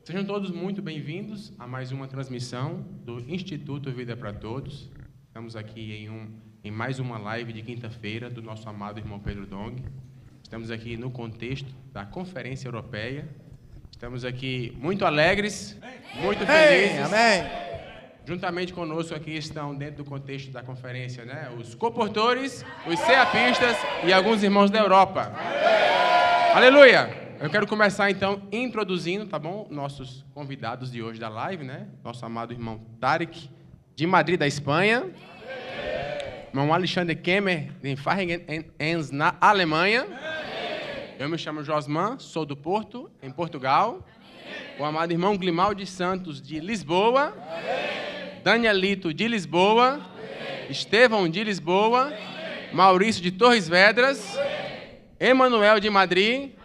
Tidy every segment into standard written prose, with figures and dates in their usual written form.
Sejam todos muito bem-vindos a mais uma transmissão do Instituto Vida para Todos. Estamos aqui em mais uma live de quinta-feira do nosso amado irmão Pedro Dong. Estamos aqui no contexto da Conferência Europeia. Estamos aqui muito alegres, muito felizes. Amém. Juntamente conosco aqui estão, dentro do contexto da conferência, os coportores, os ceapistas e alguns irmãos da Europa. Aleluia! Eu quero começar, então, introduzindo, tá bom? Nossos convidados de hoje da live, Nosso amado irmão Tarek, de Madrid, da Espanha. Irmão Alexandre Kemmer, de Farringens, na Alemanha. Eu me chamo Josman, sou do Porto, em Portugal. O amado irmão Grimaldi Santos, de Lisboa. Danielito, de Lisboa. Estevão, de Lisboa. Maurício, de Torres Vedras. Emanuel, de Madrid.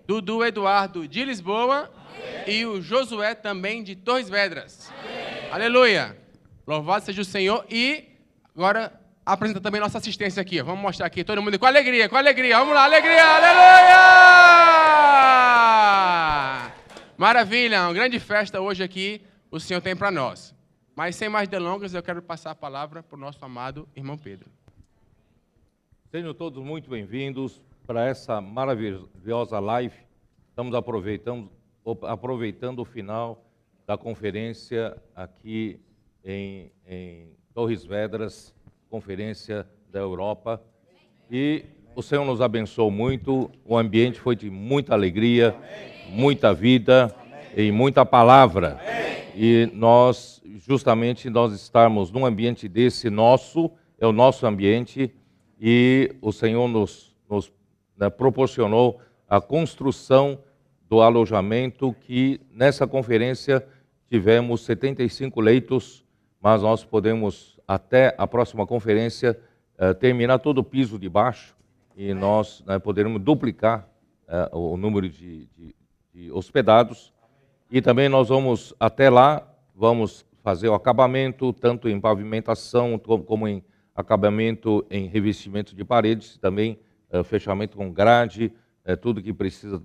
Dudu Eduardo, de Lisboa. E o Josué, também, de Torres Vedras. Aleluia! Louvado seja o Senhor. E agora apresenta também nossa assistência aqui. Vamos mostrar aqui, todo mundo com alegria, com alegria. Vamos lá, alegria, aleluia! Maravilha, uma grande festa hoje aqui o Senhor tem para nós. Mas sem mais delongas, eu quero passar a palavra para o nosso amado irmão Pedro. Sejam todos muito bem-vindos para essa maravilhosa live. Estamos aproveitando o final da conferência aqui em Torres Vedras, conferência da Europa. E o Senhor nos abençoou muito, o ambiente foi de muita alegria, muita vida e muita palavra. E nós estarmos num ambiente desse nosso, é o nosso ambiente, e o Senhor nos proporcionou a construção do alojamento, que nessa conferência tivemos 75 leitos, mas nós podemos, até a próxima conferência, terminar todo o piso de baixo e nós poderemos duplicar o número de hospedados. E também nós vamos, até lá, vamos fazer o acabamento, tanto em pavimentação como em acabamento em revestimento de paredes, também fechamento com grade, tudo que precisa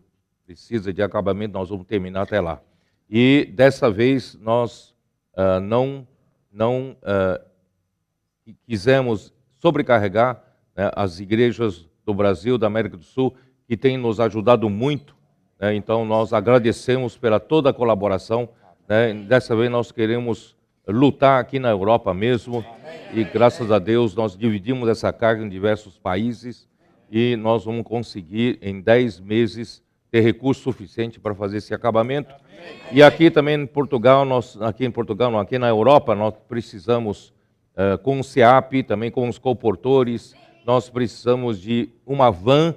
de acabamento, nós vamos terminar até lá. E dessa vez nós não quisemos sobrecarregar as igrejas do Brasil, da América do Sul, que têm nos ajudado muito. Então nós agradecemos pela toda a colaboração. Dessa vez nós queremos lutar aqui na Europa mesmo, e graças a Deus nós dividimos essa carga em diversos países e nós vamos conseguir em 10 meses ter recurso suficiente para fazer esse acabamento. E aqui também em Portugal, aqui na Europa, nós precisamos, com o CEAP, também com os coportores, nós precisamos de uma van,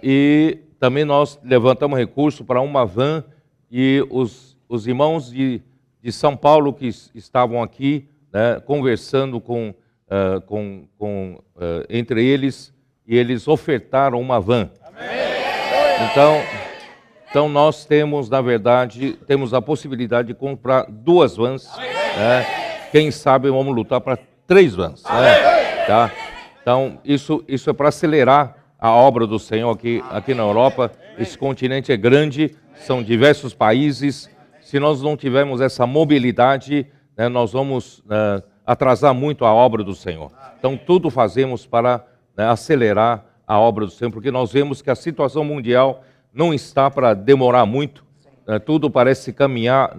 e também nós levantamos recurso para uma van, e os irmãos de São Paulo que estavam aqui, conversando entre eles, e eles ofertaram uma van. Então nós temos, na verdade, temos a possibilidade de comprar 2 vans. Quem sabe vamos lutar para 3 vans. Tá? Então isso é para acelerar a obra do Senhor aqui na Europa. Esse continente é grande, são diversos países. Se nós não tivermos essa mobilidade, nós vamos atrasar muito a obra do Senhor. Então, tudo fazemos para acelerar a obra do Senhor, porque nós vemos que a situação mundial não está para demorar muito. Tudo parece caminhar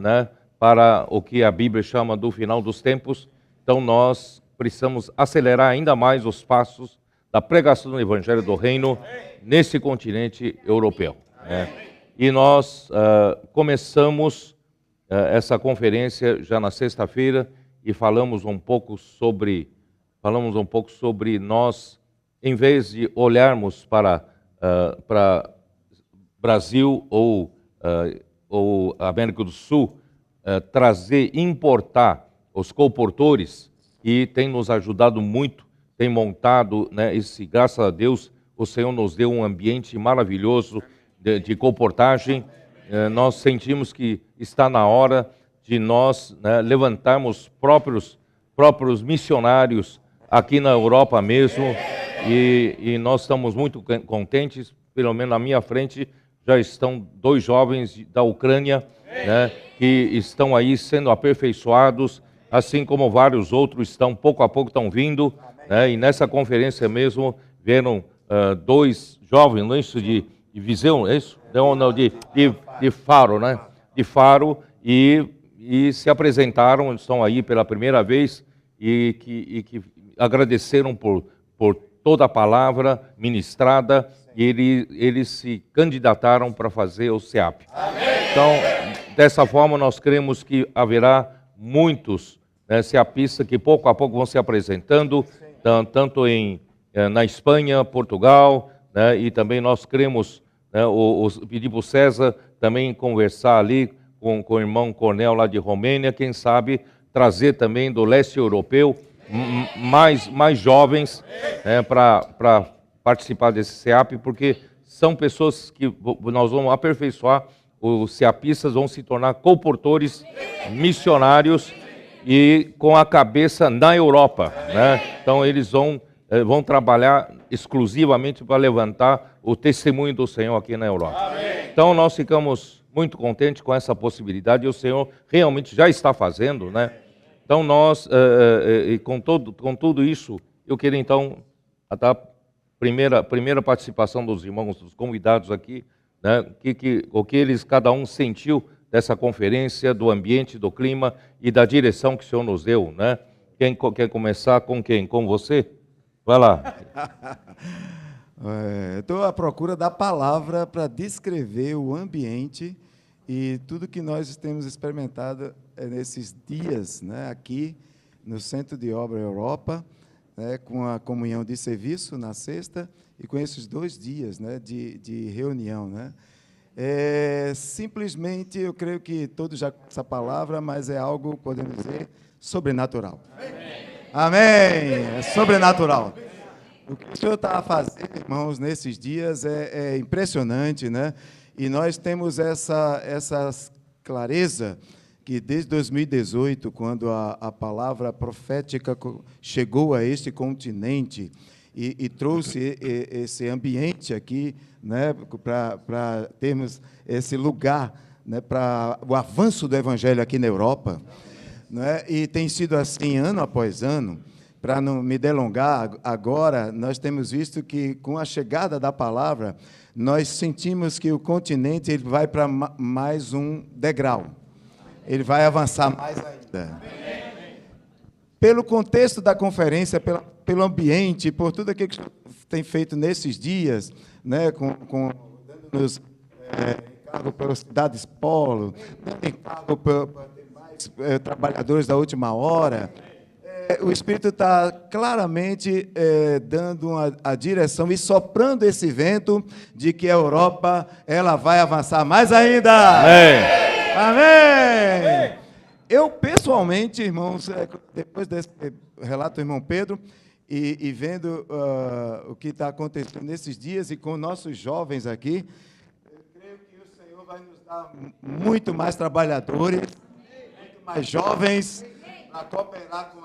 para o que a Bíblia chama do final dos tempos. Então, nós precisamos acelerar ainda mais os passos da pregação do Evangelho do Reino nesse continente europeu. E nós começamos essa conferência já na sexta-feira e falamos um pouco sobre nós, em vez de olharmos para Brasil ou América do Sul, importar os coportores, e tem nos ajudado muito, tem montado, graças a Deus, o Senhor nos deu um ambiente maravilhoso de coportagem. Nós sentimos que está na hora de nós levantarmos próprios missionários aqui na Europa mesmo, e nós estamos muito contentes, pelo menos na minha frente, já estão 2 jovens da Ucrânia, né, que estão aí sendo aperfeiçoados, assim como vários outros estão, pouco a pouco estão vindo, né, e nessa conferência mesmo vieram 2 jovens, não é isso, de Viseu, é isso? Não, de Faro, né? De Faro, e se apresentaram, estão aí pela primeira vez, e que agradeceram por toda a palavra ministrada, e eles se candidataram para fazer o SEAP. Então, dessa forma, nós cremos que haverá muitos, né, SEAPistas que pouco a pouco vão se apresentando, tanto na Espanha, Portugal, né, e também nós cremos, né, pedir para o César também conversar ali com o irmão Cornel lá de Romênia, quem sabe trazer também do leste europeu mais jovens, né, para participar desse SEAP, porque são pessoas que nós vamos aperfeiçoar, os SEAPistas vão se tornar comportores missionários e com a cabeça na Europa, né? Então eles vão trabalhar exclusivamente para levantar o testemunho do Senhor aqui na Europa. Então nós ficamos muito contentes com essa possibilidade, e o Senhor realmente já está fazendo, né? Então nós, com tudo isso, eu queria então, a primeira participação dos irmãos, dos convidados aqui, né? O que cada um sentiu dessa conferência, do ambiente, do clima e da direção que o Senhor nos deu, né? Quem quer começar com quem? Com você? Vai lá. Estou à procura da palavra para descrever o ambiente e tudo que nós temos experimentado nesses dias, né, aqui no Centro de Obra Europa, né, com a comunhão de serviço na sexta e com esses 2 dias, né, de reunião, né. Simplesmente, eu creio que todos já conhecem essa palavra, mas é algo, podemos dizer, sobrenatural. Amém! É sobrenatural. O que o Senhor está fazendo, irmãos, nesses dias é impressionante, né? E nós temos essa clareza que desde 2018, quando a palavra profética chegou a este continente e trouxe esse ambiente aqui, né, para termos esse lugar, né, para o avanço do Evangelho aqui na Europa, né, e tem sido assim ano após ano. Para não me delongar, agora nós temos visto que, com a chegada da palavra, nós sentimos que o continente ele vai para mais um degrau. Ele vai avançar mais ainda. Pelo contexto da conferência, pelo ambiente, por tudo aquilo que tem feito nesses dias, né, dando-nos encargo pelas cidades polo, dando encargo para mais trabalhadores da última hora. O Espírito está claramente dando a direção e soprando esse vento de que a Europa ela vai avançar mais ainda. Amém. Amém. Eu, pessoalmente, irmãos, depois desse relato do irmão Pedro, e vendo o que está acontecendo nesses dias e com nossos jovens aqui, eu creio que o Senhor vai nos dar muito mais trabalhadores, muito mais jovens, para cooperar com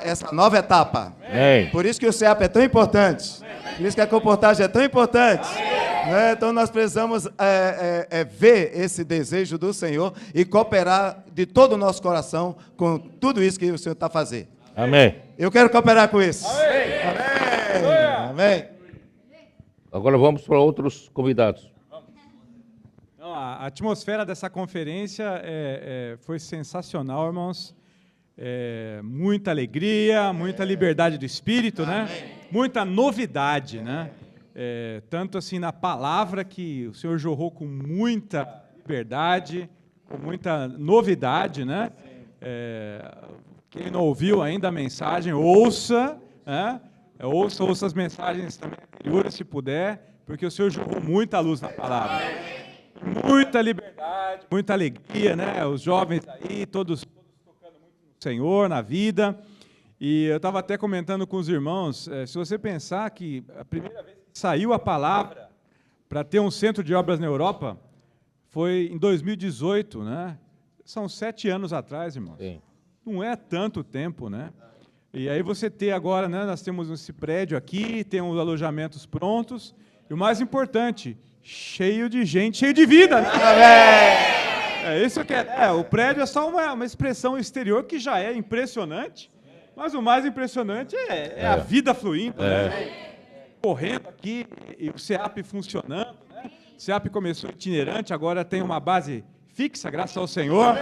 essa nova etapa. Amém. Por isso que o CEAP é tão importante. Por isso que a comportagem é tão importante. Né? Então nós precisamos ver esse desejo do Senhor e cooperar de todo o nosso coração com tudo isso que o Senhor está fazendo. Amém. Eu quero cooperar com isso. Amém. Amém. Agora vamos para outros convidados. Não, a atmosfera dessa conferência foi sensacional, irmãos. Muita alegria, muita liberdade do espírito, né? Muita novidade, né? Tanto assim na palavra que o Senhor jorrou com muita liberdade, com muita novidade, né? Quem não ouviu ainda a mensagem, ouça, né? Ouça as mensagens também anteriores, se puder, porque o Senhor jorrou muita luz na palavra. Muita liberdade, muita alegria, né? Os jovens aí, todos Senhor, na vida. E eu estava até comentando com os irmãos, se você pensar que a primeira vez que saiu a palavra para ter um centro de obras na Europa foi em 2018, né? São 7 anos atrás, irmãos. Sim. Não é tanto tempo, né? E aí você ter agora, né? Nós temos esse prédio aqui, temos alojamentos prontos, E o mais importante, cheio de gente, cheio de vida. Né? É isso que o prédio é só uma expressão exterior que já é impressionante, mas o mais impressionante é a vida fluindo, né? Correndo aqui, e o CEAP funcionando, né? O CEAP começou itinerante, agora tem uma base fixa, graças ao Senhor.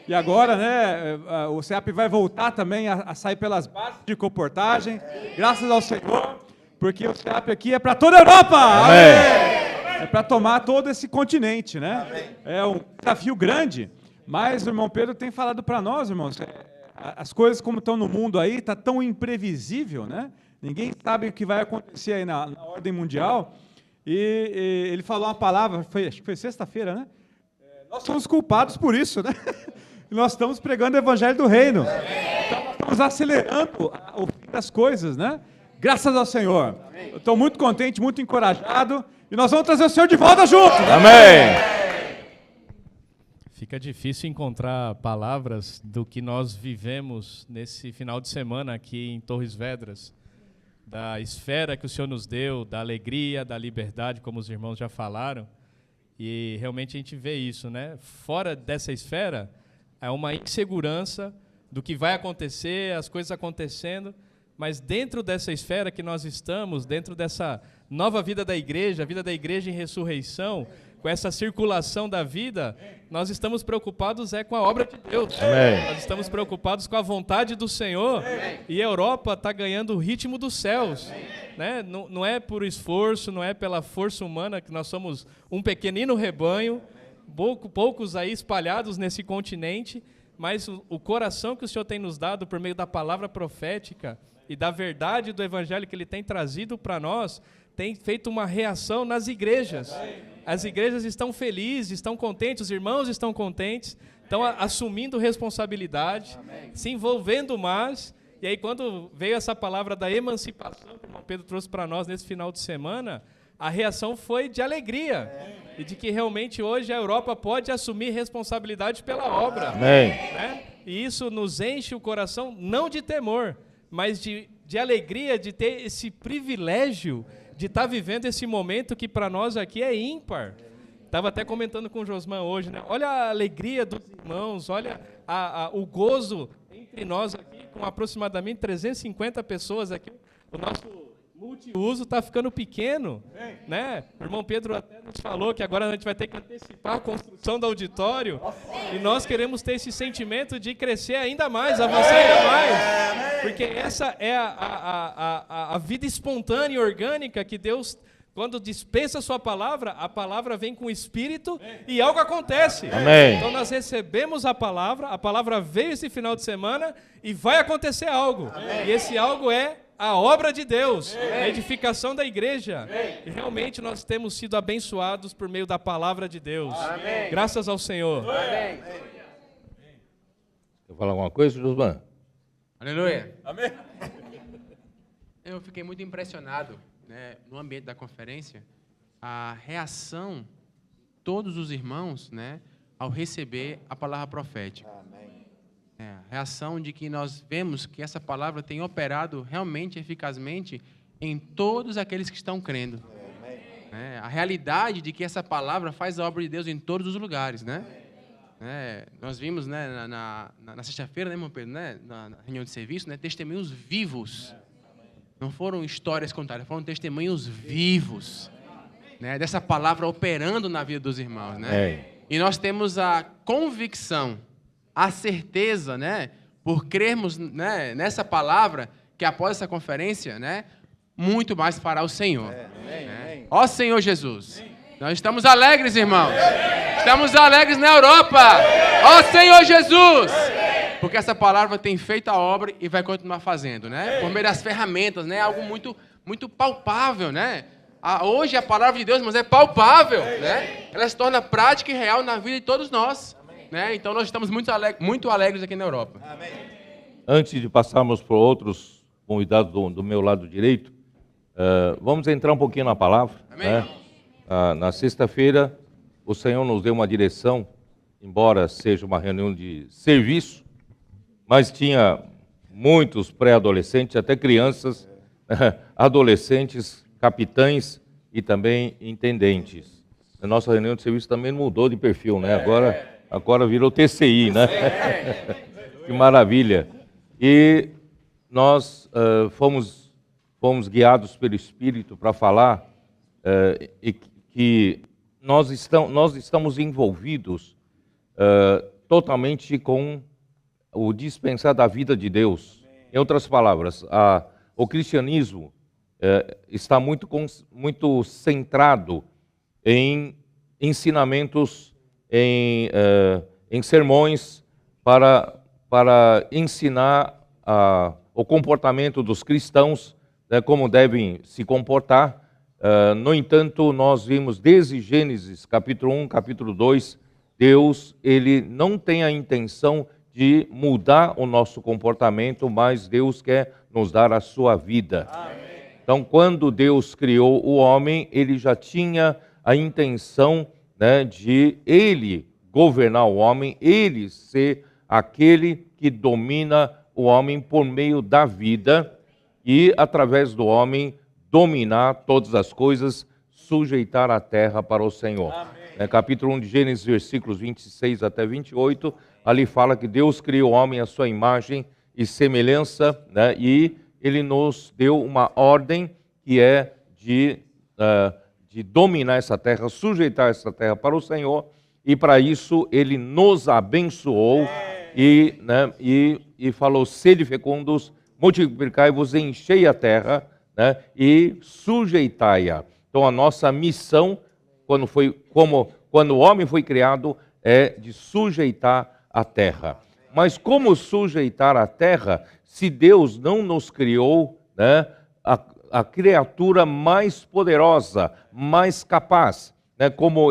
E agora, né, o CEAP vai voltar também a sair pelas bases de comportagem, graças ao Senhor, porque o CEAP aqui é para toda a Europa. Amém. É para tomar todo esse continente, né? Amém. É um desafio grande, mas o irmão Pedro tem falado para nós, irmãos, as coisas como estão no mundo aí, está tão imprevisível, né? Ninguém sabe o que vai acontecer aí na ordem mundial. E ele falou uma palavra, acho que foi sexta-feira, né? Nós somos culpados por isso, né? E nós estamos pregando o evangelho do reino. Então nós estamos acelerando o fim das coisas, né? Graças ao Senhor. Eu estou muito contente, muito encorajado. E nós vamos trazer o Senhor de volta juntos. Amém. Fica difícil encontrar palavras do que nós vivemos nesse final de semana aqui em Torres Vedras. Da esfera que o Senhor nos deu, da alegria, da liberdade, como os irmãos já falaram. E realmente a gente vê isso, né? Fora dessa esfera, é uma insegurança do que vai acontecer, as coisas acontecendo, mas dentro dessa esfera que nós estamos, dentro dessa nova vida da igreja, a vida da igreja em ressurreição, com essa circulação da vida, nós estamos preocupados com a obra de Deus. Amém. Nós estamos preocupados com a vontade do Senhor. E a Europa está ganhando o ritmo dos céus. Né? Não é por esforço, não é pela força humana, que nós somos um pequenino rebanho, poucos aí espalhados nesse continente, mas o coração que o Senhor tem nos dado por meio da palavra profética e da verdade do evangelho que Ele tem trazido para nós, tem feito uma reação nas igrejas. As igrejas estão felizes, estão contentes, os irmãos estão contentes, estão assumindo responsabilidade, se envolvendo mais. E aí, quando veio essa palavra da emancipação, que o irmão Pedro trouxe para nós nesse final de semana, a reação foi de alegria, e de que realmente hoje a Europa pode assumir responsabilidade pela obra. Amém. Né? E isso nos enche o coração, não de temor, mas de alegria, de ter esse privilégio de estar vivendo esse momento que para nós aqui é ímpar. Estava até comentando com o Josman hoje, né? Olha a alegria dos irmãos, olha o gozo entre nós aqui, com aproximadamente 350 pessoas aqui. O nosso multiuso está ficando pequeno, né? O irmão Pedro até nos falou que agora a gente vai ter que antecipar a construção do auditório, e nós queremos ter esse sentimento de crescer ainda mais, avançar ainda mais, porque essa é a vida espontânea e orgânica que Deus, quando dispensa a sua palavra, a palavra vem com o Espírito e algo acontece. Amém. Então nós recebemos a palavra veio esse final de semana e vai acontecer algo. E esse algo é a obra de Deus, a edificação da igreja. E realmente nós temos sido abençoados por meio da palavra de Deus. Amém. Graças ao Senhor. Amém. Quer falar alguma coisa, Josman? Aleluia. Amém. Eu fiquei muito impressionado, né, no ambiente da conferência, a reação de todos os irmãos, né, ao receber a palavra profética. A reação de que nós vemos que essa palavra tem operado realmente eficazmente em todos aqueles que estão crendo. A realidade de que essa palavra faz a obra de Deus em todos os lugares, né? Nós vimos, né, na sexta-feira, né, irmão Pedro, né, na reunião de serviço, né, testemunhos vivos. Não foram histórias contadas, foram testemunhos vivos, né, dessa palavra operando na vida dos irmãos, né? E nós temos a convicção, a certeza, né, por crermos, né, nessa palavra, que após essa conferência, né, muito mais fará o Senhor. Ó Senhor Jesus, nós estamos alegres, irmãos. Estamos alegres na Europa. Ó Senhor Jesus, porque essa palavra tem feito a obra e vai continuar fazendo, né? Por meio das ferramentas, né? Algo muito, muito palpável, né? Hoje a palavra de Deus, mas é palpável, né? Ela se torna prática e real na vida de todos nós. Né? Então nós estamos muito alegres aqui na Europa. Amém. Antes de passarmos para outros convidados do meu lado direito, vamos entrar um pouquinho na palavra. Amém. Né? Na sexta-feira, o Senhor nos deu uma direção, embora seja uma reunião de serviço, mas tinha muitos pré-adolescentes, até crianças, adolescentes, capitães e também intendentes. A nossa reunião de serviço também mudou de perfil, né? Agora virou TCI, né? Que maravilha. E nós fomos guiados pelo Espírito para falar e que nós estamos envolvidos totalmente com o dispensar da vida de Deus. Em outras palavras, o cristianismo está muito centrado em ensinamentos, em sermões para ensinar o comportamento dos cristãos, né, como devem se comportar. No entanto, nós vimos desde Gênesis, capítulo 1, capítulo 2, Deus, ele não tem a intenção de mudar o nosso comportamento, mas Deus quer nos dar a sua vida. Amém. Então, quando Deus criou o homem, ele já tinha a intenção, né, de ele governar o homem, ele ser aquele que domina o homem por meio da vida e, através do homem, dominar todas as coisas, sujeitar a terra para o Senhor. Capítulo 1 de Gênesis, versículos 26 até 28, ali fala que Deus criou o homem à sua imagem e semelhança, né, e ele nos deu uma ordem que é de dominar essa terra, sujeitar essa terra para o Senhor, e para isso ele nos abençoou e falou: sede fecundos, multiplicai-vos, enchei a terra, né, e sujeitai-a. Então a nossa missão, quando o homem foi criado, é de sujeitar a terra. Mas como sujeitar a terra se Deus não nos criou, né, a criatura mais poderosa, mais capaz, né, como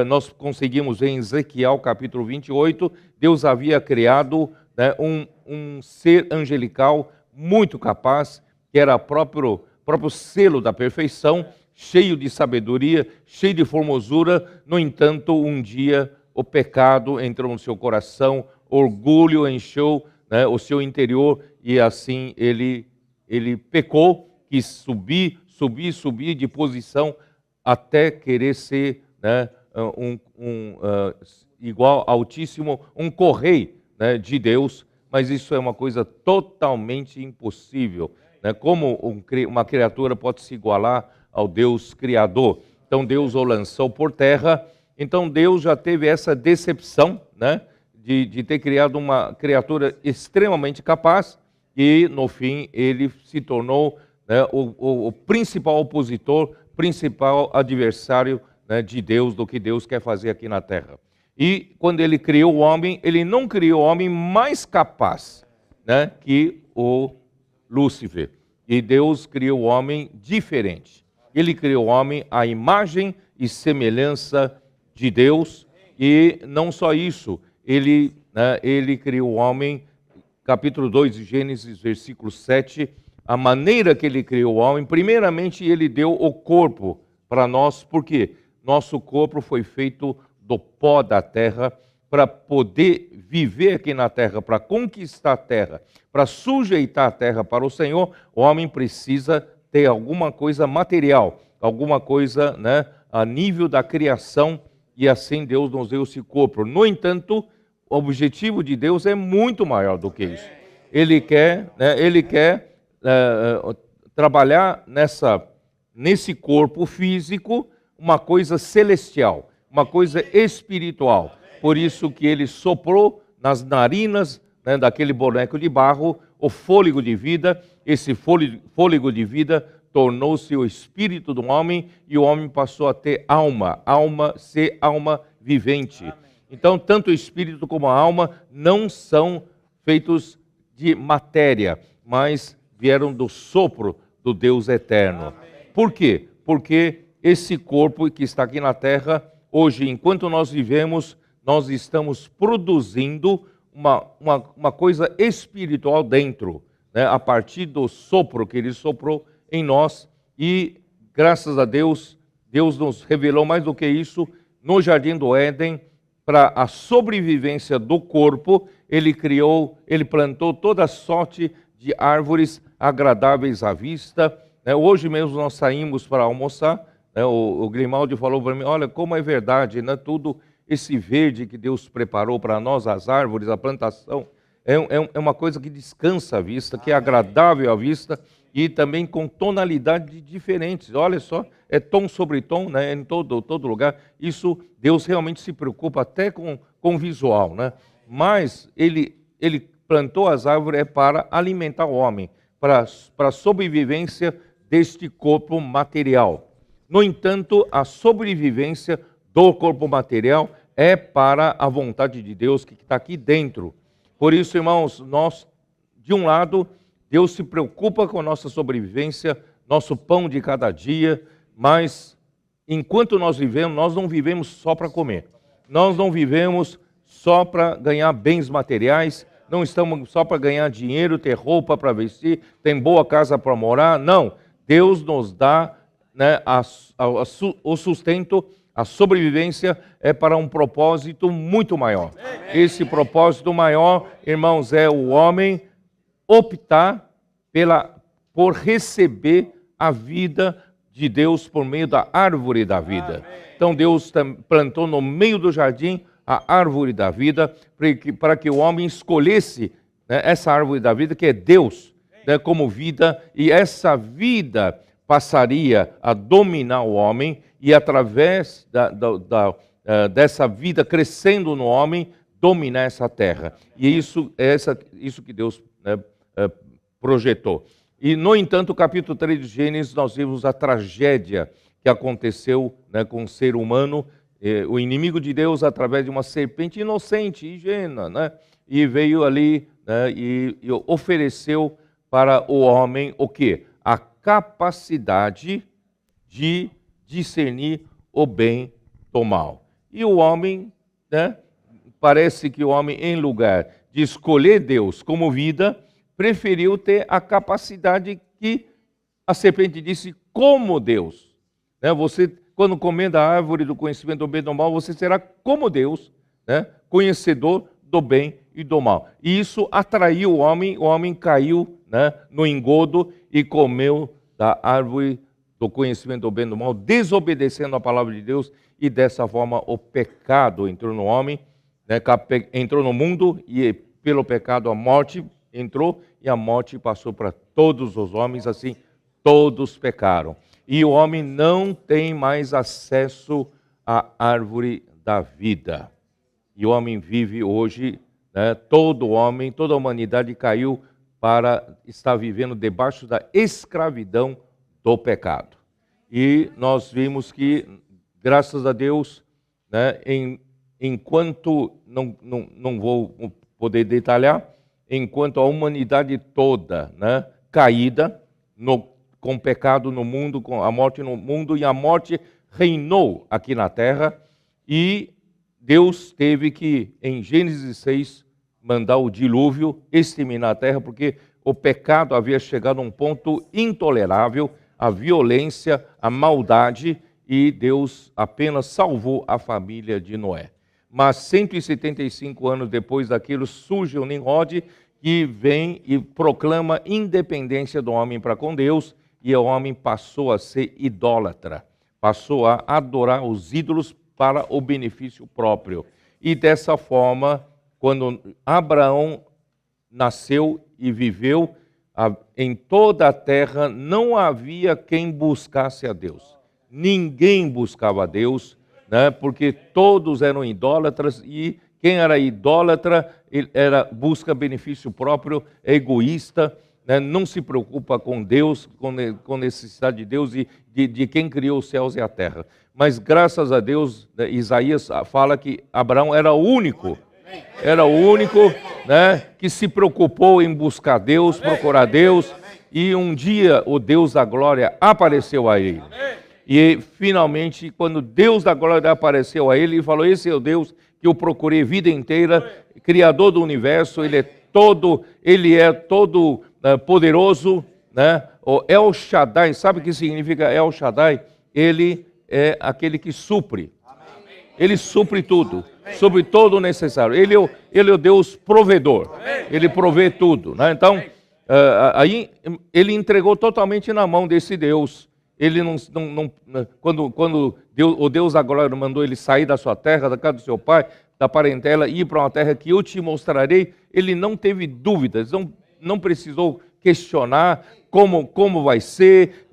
nós conseguimos ver em Ezequiel capítulo 28, Deus havia criado, né, um ser angelical muito capaz, que era o próprio selo da perfeição, cheio de sabedoria, cheio de formosura. No entanto, um dia o pecado entrou no seu coração, orgulho encheu, né, o seu interior, e assim ele pecou, quis subir de posição até querer ser, né, igual altíssimo, um co-rei, né, de Deus, mas isso é uma coisa totalmente impossível, né? Como uma criatura pode se igualar ao Deus Criador? Então Deus o lançou por terra. Então Deus já teve essa decepção, né, de ter criado uma criatura extremamente capaz, e no fim ele se tornou, né, o principal opositor, principal adversário, né, de Deus, do que Deus quer fazer aqui na terra. E quando ele criou o homem, ele não criou o homem mais capaz, né, que o Lúcifer. E Deus criou o homem diferente. Ele criou o homem à imagem e semelhança de Deus. E não só isso, ele criou o homem, capítulo 2 de Gênesis, versículo 7, a maneira que ele criou o homem. Primeiramente, ele deu o corpo para nós, porque nosso corpo foi feito do pó da terra, para poder viver aqui na terra, para conquistar a terra, para sujeitar a terra para o Senhor. O homem precisa ter alguma coisa material, alguma coisa, né, a nível da criação, e assim Deus nos deu esse corpo. No entanto, o objetivo de Deus é muito maior do que isso. Ele quer trabalhar nesse corpo físico uma coisa celestial, uma coisa espiritual. Por isso que ele soprou nas narinas, né, daquele boneco de barro o fôlego de vida. Esse fôlego de vida tornou-se o espírito do homem, e o homem passou a ter alma vivente. Amém. Então, tanto o espírito como a alma não são feitos de matéria, mas vieram do sopro do Deus eterno. Amém. Por quê? Porque esse corpo que está aqui na terra, hoje, enquanto nós vivemos, nós estamos produzindo uma coisa espiritual dentro, né, a partir do sopro que ele soprou em nós. E, graças a Deus, Deus nos revelou mais do que isso. No Jardim do Éden, para a sobrevivência do corpo, ele plantou toda sorte de árvores agradáveis à vista, né? Hoje mesmo nós saímos para almoçar, né? O Grimaldi falou para mim, olha como é verdade, né? Tudo esse verde que Deus preparou para nós, as árvores, a plantação, é uma coisa que descansa a vista, que é agradável à vista e também com tonalidades diferentes. Olha só, é tom sobre tom, né? Em todo lugar. Isso, Deus realmente se preocupa até com o visual, né? Mas Ele plantou as árvores para alimentar o homem, para a sobrevivência deste corpo material. No entanto, a sobrevivência do corpo material é para a vontade de Deus que está aqui dentro. Por isso, irmãos, nós, de um lado, Deus se preocupa com a nossa sobrevivência, nosso pão de cada dia, mas enquanto nós vivemos, nós não vivemos só para comer. Nós não vivemos só para ganhar bens materiais, não estamos só para ganhar dinheiro, ter roupa para vestir, ter boa casa para morar. Não, Deus nos dá, né, o sustento, a sobrevivência é para um propósito muito maior. Esse propósito maior, irmãos, é o homem optar por receber a vida de Deus por meio da árvore da vida. Então Deus plantou no meio do jardim a árvore da vida para que o homem escolhesse, né, essa árvore da vida que é Deus, né, como vida, e essa vida passaria a dominar o homem e através dessa vida crescendo no homem, dominar essa terra. E isso que Deus, né, projetou. E, no entanto, o capítulo 3 de Gênesis, nós vimos a tragédia que aconteceu, né, com o ser humano, o inimigo de Deus, através de uma serpente inocente, ingênua, né, e veio ali, né, e ofereceu para o homem o quê? A capacidade de discernir o bem do mal. E o homem, né, parece que o homem, em lugar de escolher Deus como vida, preferiu ter a capacidade que a serpente disse, como Deus. Né? Você, quando comer da árvore do conhecimento do bem e do mal, você será como Deus, né? Conhecedor do bem e do mal. E isso atraiu o homem caiu, né, no engodo e comeu da árvore do conhecimento do bem e do mal, desobedecendo a palavra de Deus, e dessa forma o pecado entrou no homem, né, entrou no mundo, e pelo pecado a morte entrou, e a morte passou para todos os homens, assim todos pecaram. E o homem não tem mais acesso à árvore da vida. E o homem vive hoje, né, todo homem, toda a humanidade caiu para estar vivendo debaixo da escravidão do pecado. E nós vimos que, graças a Deus, né, enquanto, não vou poder detalhar, enquanto a humanidade toda, né, caída, com pecado no mundo, com a morte no mundo, e a morte reinou aqui na terra, e Deus teve que, em Gênesis 6, mandar o dilúvio, exterminar a terra, porque o pecado havia chegado a um ponto intolerável, a violência, a maldade, e Deus apenas salvou a família de Noé. Mas 175 anos depois daquilo, surge o Nimrod, que vem e proclama independência do homem para com Deus, e o homem passou a ser idólatra, passou a adorar os ídolos para o benefício próprio. E dessa forma, quando Abraão nasceu e viveu, em toda a terra não havia quem buscasse a Deus. Ninguém buscava a Deus, né, porque todos eram idólatras, e quem era idólatra busca benefício próprio, é egoísta, né, não se preocupa com Deus, com necessidade de Deus e de quem criou os céus e a terra. Mas graças a Deus, Isaías fala que Abraão era o único, né, que se preocupou em buscar Deus, procurar Deus, e um dia o Deus da glória apareceu a ele. E finalmente, quando Deus da glória apareceu a ele, ele falou, esse é o Deus que eu procurei a vida inteira, Criador do universo, Ele é todo poderoso, né? O El Shaddai, sabe o que significa El Shaddai? Ele é aquele que supre. Ele supre tudo, supre todo o necessário. Ele é o Deus provedor, Ele provê tudo, né? Então, Aí ele entregou totalmente na mão desse Deus. Ele quando o Deus da glória mandou ele sair da sua terra, da casa do seu pai, da parentela, e ir para uma terra que eu te mostrarei, ele não teve dúvidas, não precisou questionar como vai ser,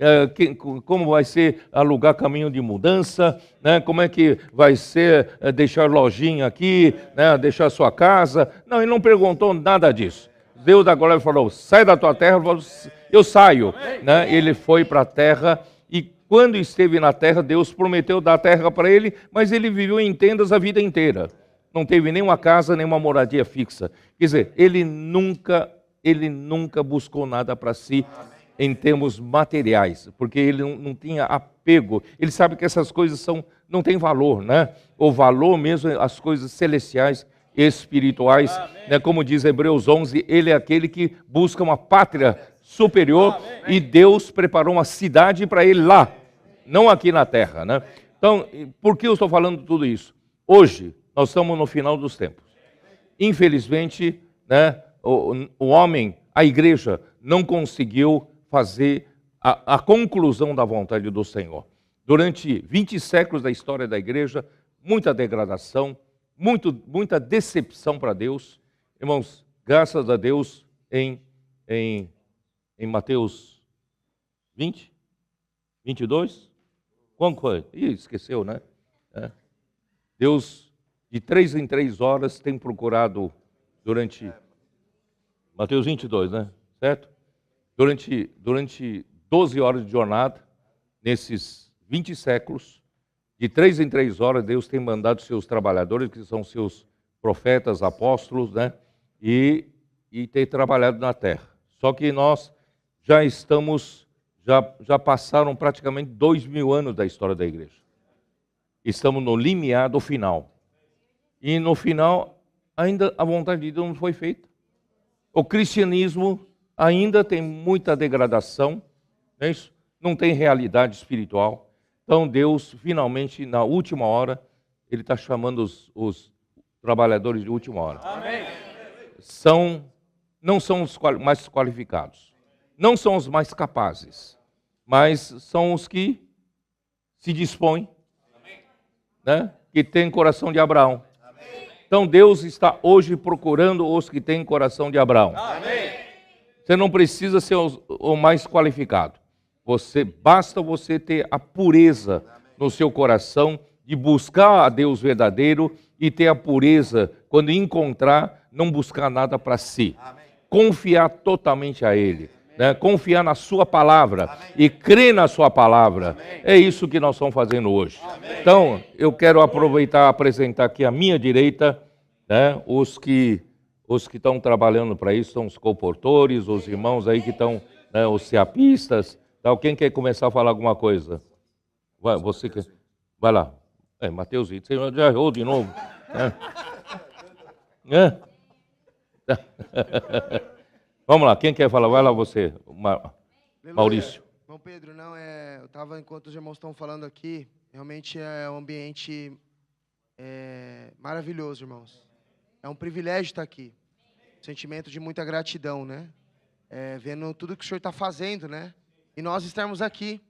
como vai ser alugar caminho de mudança, né? Como é que vai ser deixar lojinha aqui, né? Deixar sua casa. Não, ele não perguntou nada disso. Deus da glória falou, sai da tua terra, eu saio. Né? Ele foi para a terra e quando esteve na terra, Deus prometeu dar a terra para ele, mas ele viveu em tendas a vida inteira. Não teve nenhuma casa, nenhuma moradia fixa. Quer dizer, ele nunca buscou nada para si em termos materiais, porque ele não tinha apego. Ele sabe que essas coisas não têm valor, né? O valor mesmo, as coisas celestiais, espirituais, né? Como diz Hebreus 11, ele é aquele que busca uma pátria superior e Deus preparou uma cidade para ele lá, não aqui na terra, né? Então, por que eu estou falando tudo isso? Hoje, nós estamos no final dos tempos. Infelizmente, né, o homem, a igreja, não conseguiu fazer a conclusão da vontade do Senhor. Durante 20 séculos da história da igreja, muita degradação, muita decepção para Deus. Irmãos, graças a Deus, em Mateus 20, 22, quando foi? Esqueceu, né? Deus, de 3 em 3 horas, tem procurado durante... Mateus 22, né? Certo? Durante 12 horas de jornada, nesses 20 séculos, de 3 em 3 horas, Deus tem mandado seus trabalhadores, que são seus profetas, apóstolos, né? E tem trabalhado na terra. Só que nós já passaram praticamente 2000 anos da história da igreja. Estamos no limiar do final. E no final, ainda a vontade de Deus não foi feita. O cristianismo ainda tem muita degradação, não é isso? Não tem realidade espiritual. Então Deus, finalmente, na última hora, Ele está chamando os trabalhadores de última hora. Amém. Não são os mais qualificados, não são os mais capazes, mas são os que se dispõem, né? Que têm coração de Abraão. Então Deus está hoje procurando os que têm coração de Abraão. Amém. Você não precisa ser o mais qualificado. Basta você ter a pureza no seu coração de buscar a Deus verdadeiro e ter a pureza quando encontrar, não buscar nada para si. Amém. Confiar totalmente a Ele. Né? Confiar na sua palavra. Amém. E crer na sua palavra. Amém. É isso que nós estamos fazendo hoje. Amém. Então, eu quero aproveitar e apresentar aqui à minha direita, né, os que estão trabalhando para isso, são os comportores, os irmãos aí que estão, né, os ceapistas. Então, quem quer começar a falar alguma coisa? Você quer? Vai lá. Mateus, você já errou de novo. Vamos lá, quem quer falar? Vai lá você, Maurício. Irmão Pedro, eu estava, enquanto os irmãos estão falando aqui, realmente é um ambiente maravilhoso, irmãos. É um privilégio estar aqui. Sentimento de muita gratidão, né? Vendo tudo que o Senhor está fazendo, né? E nós estarmos aqui.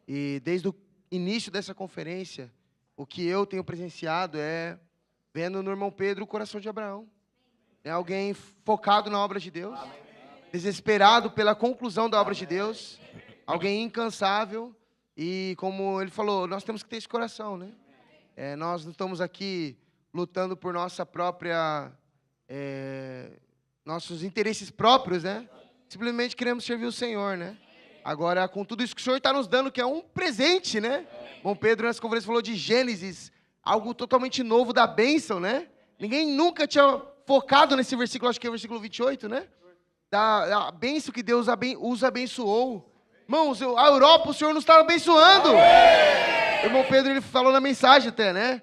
E desde o início dessa conferência, o que eu tenho presenciado é vendo no irmão Pedro o coração de Abraão. É alguém focado na obra de Deus, desesperado pela conclusão da obra de Deus, alguém incansável. E como ele falou, nós temos que ter esse coração, né? Nós não estamos aqui lutando por nossa própria, nossos interesses próprios, né? Simplesmente queremos servir o Senhor, né? Agora, com tudo isso que o Senhor está nos dando, que é um presente, né? Bom, Pedro, nessa conferência, falou de Gênesis, algo totalmente novo da bênção, né? Ninguém nunca tinha focado nesse versículo, acho que é o versículo 28, né? Da bênção que Deus os abençoou. Irmãos, a Europa, o Senhor nos está abençoando. O irmão Pedro, ele falou na mensagem até, né?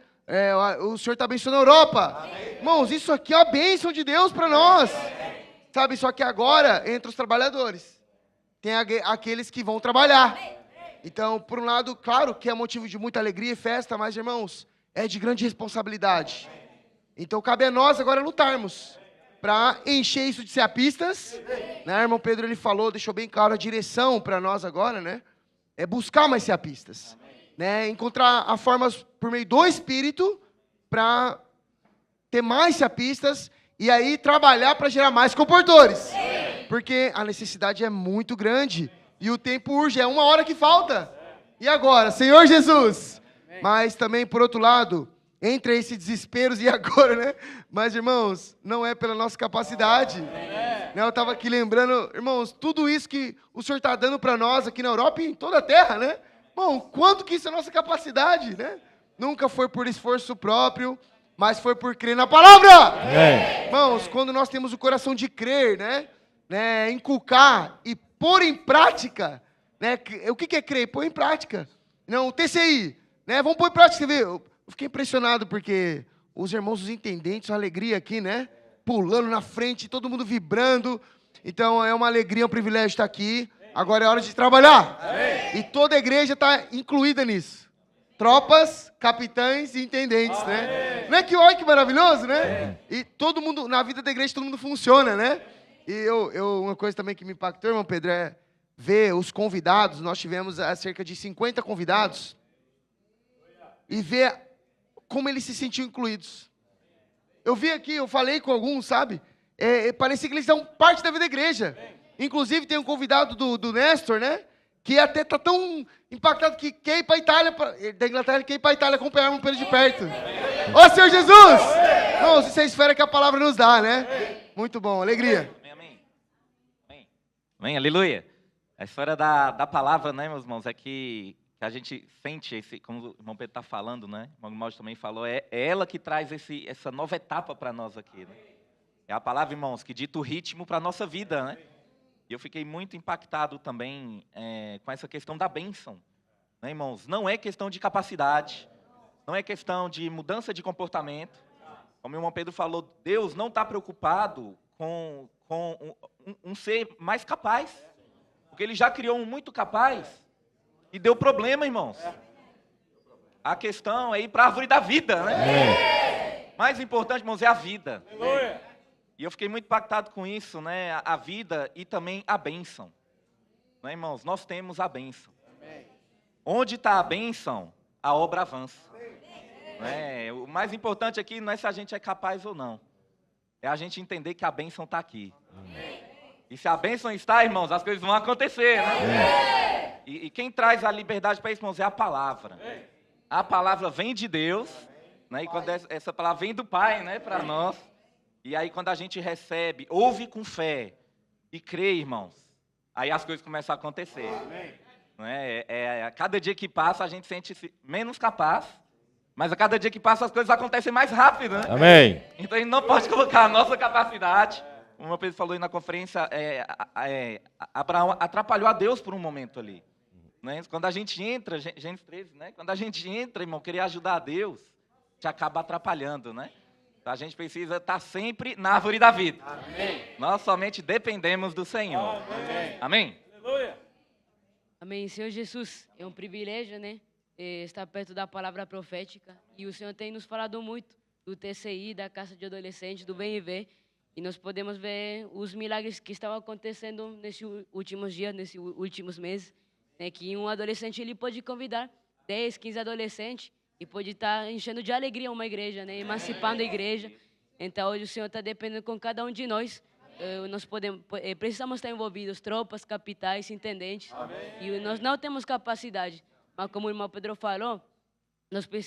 O Senhor está abençoando a Europa. Amém. Irmãos, isso aqui é a bênção de Deus para nós. Amém. Sabe, só que agora, entre os trabalhadores, tem aqueles que vão trabalhar. Então, por um lado, claro que é motivo de muita alegria e festa, mas, irmãos, é de grande responsabilidade. Então, cabe a nós agora lutarmos para encher isso de seapistas, né? Irmão Pedro, ele falou, deixou bem claro a direção para nós agora, né? É buscar mais seapistas, né? Encontrar a formas por meio do Espírito para ter mais seapistas e aí trabalhar para gerar mais comportores, porque a necessidade é muito grande e o tempo urge, é 1 hora que falta. E agora, Senhor Jesus? Mas também, por outro lado, entre esses desesperos e agora, né? Mas, irmãos, não é pela nossa capacidade. Né? Eu estava aqui lembrando, irmãos, tudo isso que o Senhor está dando para nós aqui na Europa e em toda a Terra, né? Bom, quanto que isso é nossa capacidade, né? Nunca foi por esforço próprio, mas foi por crer na palavra. Irmãos, quando nós temos o coração de crer, né? Inculcar e pôr em prática, né? O que é crer? Pôr em prática. Não, o TCI, né? Vamos pôr em prática, você vê? Eu fiquei impressionado porque os irmãos, os intendentes, a alegria aqui, né? Pulando na frente, todo mundo vibrando. Então é uma alegria, um privilégio estar aqui. Agora é hora de trabalhar. E toda a igreja está incluída nisso. Tropas, capitães e intendentes, né? Não é que olha que maravilhoso, né? E todo mundo, na vida da igreja, todo mundo funciona, né? E uma coisa também que me impactou, irmão Pedro, é ver os convidados. Nós tivemos cerca de 50 convidados. E ver como eles se sentiam incluídos. Eu vi aqui, eu falei com alguns, sabe? Parecia que eles são parte da vida da igreja. Inclusive, tem um convidado do Néstor, né? Que até está tão impactado que quer ir para a Itália, da Inglaterra, quer ir para a Itália acompanhar um pelo de perto. Ó Senhor Jesus! Não, isso é a esfera que a palavra nos dá, né? Muito bom, alegria. Amém, aleluia. A história da palavra, né, meus irmãos, é que a gente sente, como o irmão Pedro está falando, né? O irmão Mauro também falou, é ela que traz essa nova etapa para nós aqui, né? É a palavra, irmãos, que dita o ritmo para a nossa vida, né? E eu fiquei muito impactado também com essa questão da bênção, né, irmãos? Não é questão de capacidade, não é questão de mudança de comportamento. Como o irmão Pedro falou, Deus não está preocupado com um ser mais capaz, porque Ele já criou um muito capaz e deu problema, irmãos. A questão é ir para a árvore da vida, né? Mais importante, irmãos, é a vida. E eu fiquei muito impactado com isso, né? A vida e também a bênção. Né, irmãos? Nós temos a bênção. Onde está a bênção, a obra avança. Né? O mais importante aqui não é se a gente é capaz ou não. É a gente entender que a bênção está aqui. E se a bênção está, irmãos, as coisas vão acontecer, né? E quem traz a liberdade para isso, irmãos, é a palavra. A palavra vem de Deus, né? E quando essa palavra vem do Pai, né, para nós. E aí quando a gente recebe, ouve com fé e crê, irmãos, aí as coisas começam a acontecer. Né? A cada dia que passa a gente sente-se menos capaz, mas a cada dia que passa as coisas acontecem mais rápido, né? Amém. Então a gente não pode colocar a nossa capacidade. Uma vez falou aí na conferência, Abraão atrapalhou a Deus por um momento ali. Né? Quando a gente entra, Gênesis 13, né? Quando a gente entra, irmão, querer ajudar a Deus, te acaba atrapalhando, né? A gente precisa estar sempre na árvore da vida. Amém. Nós somente dependemos do Senhor. Amém. Amém. Aleluia. Amém. Senhor Jesus, é um privilégio, né? Estar perto da palavra profética. E o Senhor tem nos falado muito do TCI, da Casa de Adolescentes, do BNV. E nós podemos ver os milagres que estão acontecendo nesses últimos dias, nesses últimos meses. Né? Que um adolescente ele pode convidar 10, 15 adolescentes. E pode estar enchendo de alegria uma igreja, né? Emancipando a igreja. Então, hoje o Senhor está dependendo com cada um de nós. Nós precisamos estar envolvidos, tropas, capitais, intendentes. Amém. E nós não temos capacidade. Mas como o irmão Pedro falou,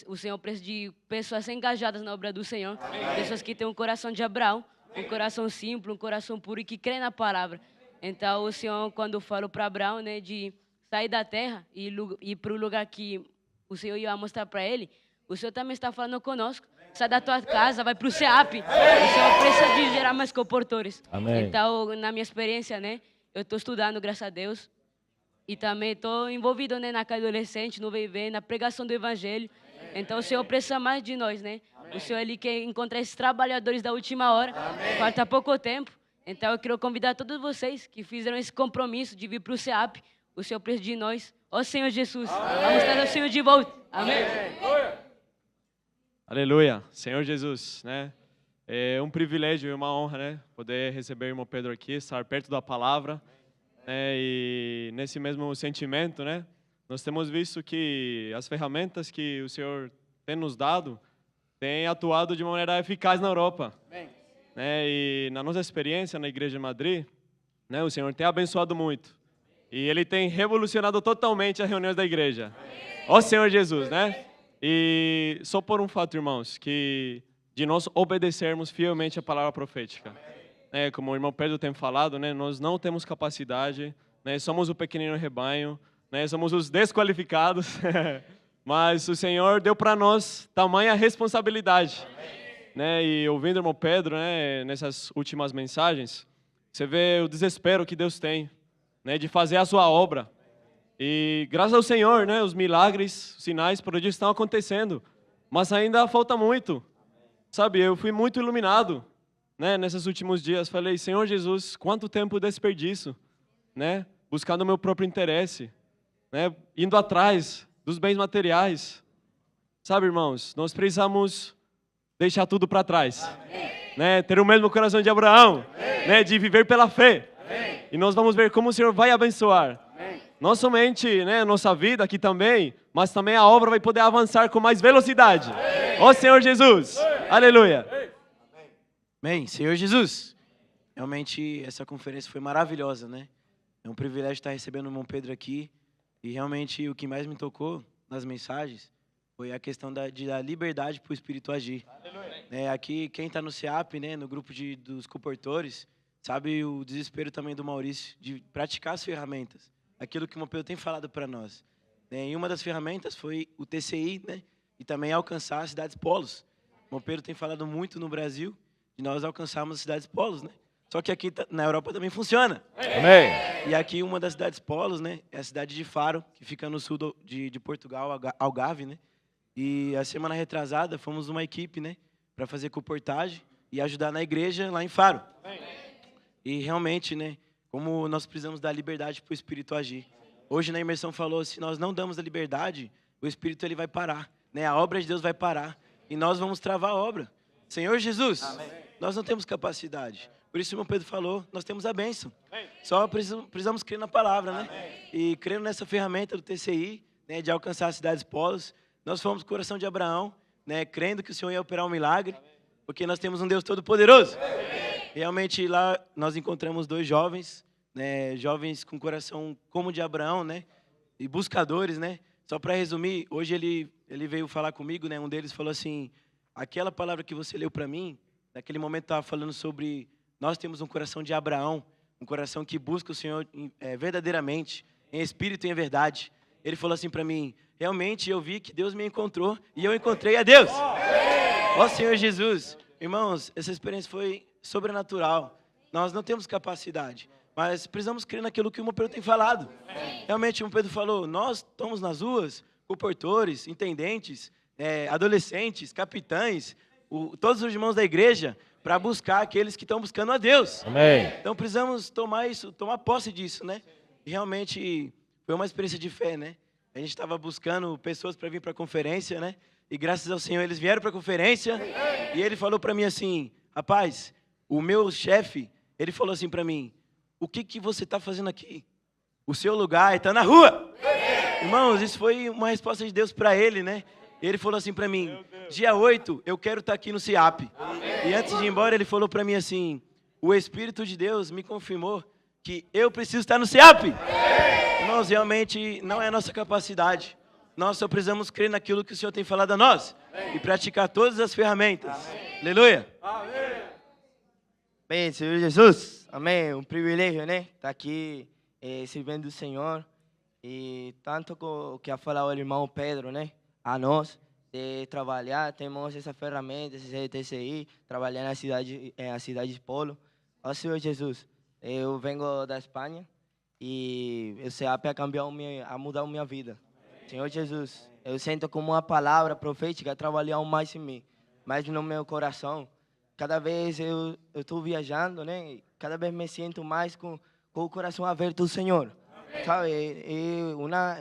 o Senhor precisa de pessoas engajadas na obra do Senhor. Amém. Pessoas que têm um coração de Abraão, um coração simples, um coração puro e que crê na palavra. Então, o Senhor, quando falou para Abraão, né, de sair da terra e ir para o lugar que o Senhor ia mostrar para ele, o Senhor também está falando conosco. Sai da tua casa, vai para o CEAP. O Senhor precisa de gerar mais comportores. Amém. Então, na minha experiência, né, eu estou estudando, graças a Deus. E também estou envolvido, né, na casa adolescente, no VV, na pregação do Evangelho. Então, o Senhor precisa mais de nós, né? O Senhor, Ele quer encontrar esses trabalhadores da última hora. Amém. Falta pouco tempo. Então, eu quero convidar todos vocês que fizeram esse compromisso de vir para o CEAP. O Senhor precisa de nós. Ó Senhor Jesus, amém. Vamos trazer o Senhor de volta. Amém. Aleluia. Senhor Jesus, né? É um privilégio e uma honra, né? Poder receber o irmão Pedro aqui, estar perto da palavra. E nesse mesmo sentimento, né? Nós temos visto que as ferramentas que o Senhor tem nos dado têm atuado de maneira eficaz na Europa. E na nossa experiência na Igreja de Madrid, né, o Senhor tem abençoado muito. E Ele tem revolucionado totalmente as reuniões da igreja. Ó Senhor Jesus, né? E só por um fato, irmãos, que de nós obedecermos fielmente a palavra profética. Como o irmão Pedro tem falado, né, nós não temos capacidade, né, somos o pequenino rebanho, né, somos os desqualificados, mas o Senhor deu para nós tamanha responsabilidade. Né, e ouvindo o irmão Pedro, né, nessas últimas mensagens, você vê o desespero que Deus tem, né, de fazer a sua obra. E graças ao Senhor, né, os milagres, os sinais, prodígios estão acontecendo, mas ainda falta muito. Sabe, eu fui muito iluminado, né, nesses últimos dias. Falei, Senhor Jesus, quanto tempo desperdício, né, buscando o meu próprio interesse, né, indo atrás dos bens materiais. Sabe, irmãos, nós precisamos deixar tudo para trás, né, ter o mesmo coração de Abraão, né, de viver pela fé. E nós vamos ver como o Senhor vai abençoar. Não somente, né, nossa vida aqui também, mas também a obra vai poder avançar com mais velocidade. Ó Senhor Jesus, aleluia. Amém, Senhor Jesus. Realmente essa conferência foi maravilhosa, né? É um privilégio estar recebendo o irmão Pedro aqui. E realmente o que mais me tocou nas mensagens foi a questão da liberdade para o Espírito agir. Aqui, quem está no SEAP, né, no grupo dos comportores, sabe o desespero também do Maurício de praticar as ferramentas. Aquilo que o irmão Pedro tem falado para nós. E uma das ferramentas foi o TCI, né, e também alcançar as cidades polos. O irmão Pedro tem falado muito no Brasil de nós alcançarmos as cidades polos, né? Só que aqui na Europa também funciona. Amém. E aqui uma das cidades polos, né, é a cidade de Faro, que fica no sul de Portugal, Algarve, né? E a semana retrasada fomos uma equipe, né, para fazer comportagem e ajudar na igreja lá em Faro. E realmente, né, como nós precisamos dar liberdade para o Espírito agir. Hoje na imersão falou, se nós não damos a liberdade, o Espírito ele vai parar, né? A obra de Deus vai parar e nós vamos travar a obra. Senhor Jesus, amém. Nós não temos capacidade. Por isso o irmão Pedro falou, nós temos a bênção. Só precisamos crer na palavra, né? E crendo nessa ferramenta do TCI, né, de alcançar as cidades polos, nós fomos com o coração de Abraão, né, crendo que o Senhor ia operar um milagre, porque nós temos um Deus todo-poderoso. Realmente lá nós encontramos 2 jovens, né, jovens com coração como o de Abraão, né, e buscadores, né. Só para resumir, hoje ele veio falar comigo, né, um deles falou assim, aquela palavra que você leu para mim, naquele momento estava falando sobre nós temos um coração de Abraão, um coração que busca o Senhor verdadeiramente, em espírito e em verdade. Ele falou assim para mim, realmente eu vi que Deus me encontrou e eu encontrei a Deus. Ó Senhor Jesus, irmãos, essa experiência foi sobrenatural. Nós não temos capacidade, mas precisamos crer naquilo que o irmão Pedro tem falado. Realmente o irmão Pedro falou, nós estamos nas ruas, comportores, intendentes, adolescentes, capitães, todos os irmãos da igreja, para buscar aqueles que estão buscando a Deus. Amém. Então precisamos tomar posse disso, né? E realmente foi uma experiência de fé, né? A gente estava buscando pessoas para vir para a conferência, né? E graças ao Senhor eles vieram para a conferência. E ele falou para mim assim, rapaz, o meu chefe, ele falou assim para mim, o que você está fazendo aqui? O seu lugar está na rua. Irmãos, isso foi uma resposta de Deus para ele, né? Ele falou assim para mim, dia 8 eu quero estar aqui no SEAP. E antes de ir embora ele falou para mim assim, o Espírito de Deus me confirmou que eu preciso estar no SEAP. Irmãos, realmente não é a nossa capacidade. Nós só precisamos crer naquilo que o Senhor tem falado a nós. E praticar todas as ferramentas. Aleluia. Bem, Senhor Jesus, amém. Um privilégio, né? Estar aqui servindo o Senhor. E tanto com o que a falado o irmão Pedro, né? A nós, de trabalhar, temos essa ferramenta, esse TCI, trabalhar na cidade de Polo. Ó Senhor Jesus, eu venho da Espanha e o SEAP a mudar a minha vida. Senhor Jesus, eu sinto como uma palavra profética trabalhar mais em mim, mais no meu coração. Cada vez eu estou viajando, né? Cada vez me sinto mais com o coração aberto ao Senhor. Sabe?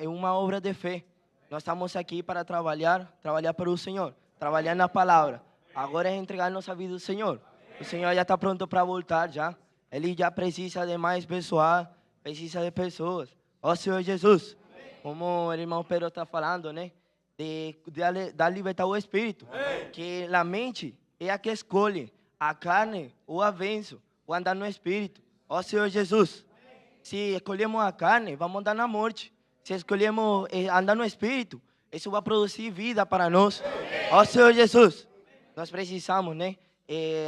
É uma obra de fé. Nós estamos aqui para trabalhar para o Senhor, trabalhar na palavra. Agora é entregar nossa vida ao Senhor. O Senhor já está pronto para voltar já. Ele já precisa de mais pessoal, precisa de pessoas. Ó Senhor Jesus, como o irmão Pedro está falando, né? De dar libertar o espírito. Que a mente é a que escolhe a carne ou a venço, ou andar no espírito. Ó Senhor Jesus, se escolhemos a carne, vamos andar na morte. Se escolhemos andar no espírito, isso vai produzir vida para nós. Ó Senhor Jesus, nós precisamos, né?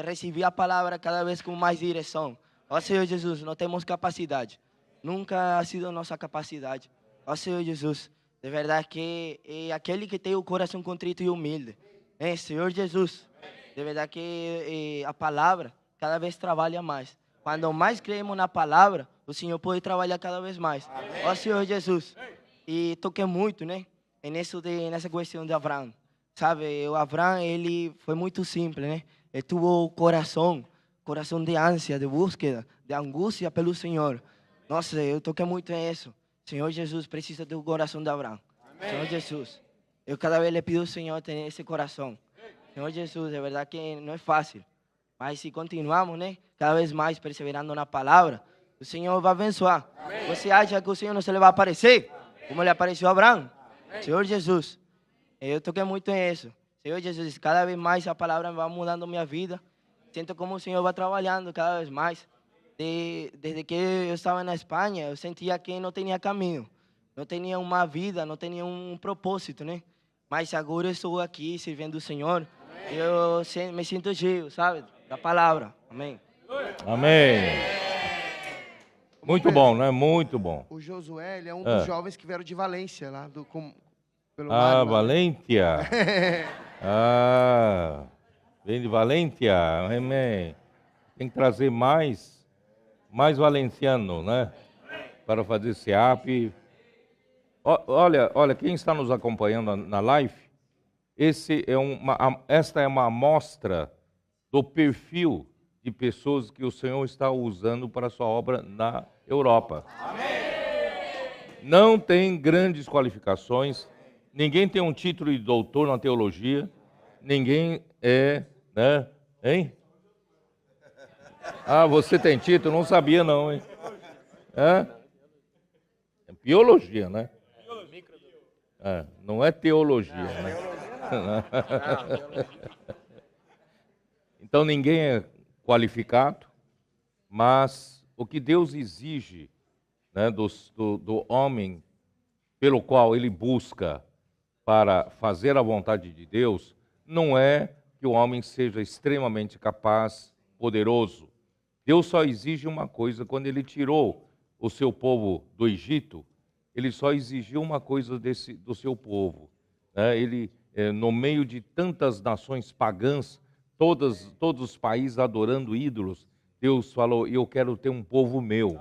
Receber a palavra cada vez com mais direção. Ó Senhor Jesus, nós temos capacidade. Nunca ha sido nossa capacidade. Ó Senhor Jesus, de verdade que é aquele que tem o coração contrito e humilde. Senhor Jesus, de verdade que a palavra cada vez trabalha mais. Quando mais cremos na palavra, o Senhor pode trabalhar cada vez mais. Ó Senhor Jesus, e toquei muito, né? Nessa questão de Abraão. Sabe, o Abraão, ele foi muito simples, né? Ele teve coração de ânsia, de búsqueda, de angústia pelo Senhor. Nossa, eu toquei muito nisso. Senhor Jesus precisa do coração de Abraão. Amém. Senhor Jesus, eu cada vez le pido ao Senhor ter esse coração. Senhor Jesus, é verdade que não é fácil. Mas se continuamos, né? Cada vez mais perseverando na palavra, o Senhor vai abençoar. Amém. Você acha que o Senhor não se lhe vai aparecer? Como ele apareceu a Abraão? Amém. Senhor Jesus, eu toquei muito nisso. Senhor Jesus, cada vez mais a palavra vai mudando minha vida. Sinto como o Senhor vai trabalhando cada vez mais. Desde que eu estava na Espanha, eu sentia que não tinha caminho. Não tinha uma vida, não tinha um propósito, né? Mas agora eu estou aqui servindo o Senhor. Amém. Eu me sinto cheio, sabe? Da palavra. Amém. Amém. Muito bom, né? Muito bom. O Josué, ele é um dos jovens que vieram de Valência, lá pelo mar. Valência. Vem de Valência. Amém. Tem que trazer mais valenciano, né? Para fazer SEAP. Olha, quem está nos acompanhando na live, esta é uma amostra do perfil de pessoas que o Senhor está usando para a sua obra na Europa. Amém. Não tem grandes qualificações, ninguém tem um título de doutor na teologia, ninguém né? Hein? Ah, você tem título? Não sabia não, hein? É biologia, né? Não é teologia, né? Então ninguém é qualificado, mas o que Deus exige, né, do homem pelo qual ele busca para fazer a vontade de Deus, não é que o homem seja extremamente capaz, poderoso. Deus só exige uma coisa: quando ele tirou o seu povo do Egito, ele só exigiu uma coisa do seu povo. Ele, no meio de tantas nações pagãs, todos os países adorando ídolos, Deus falou: eu quero ter um povo meu.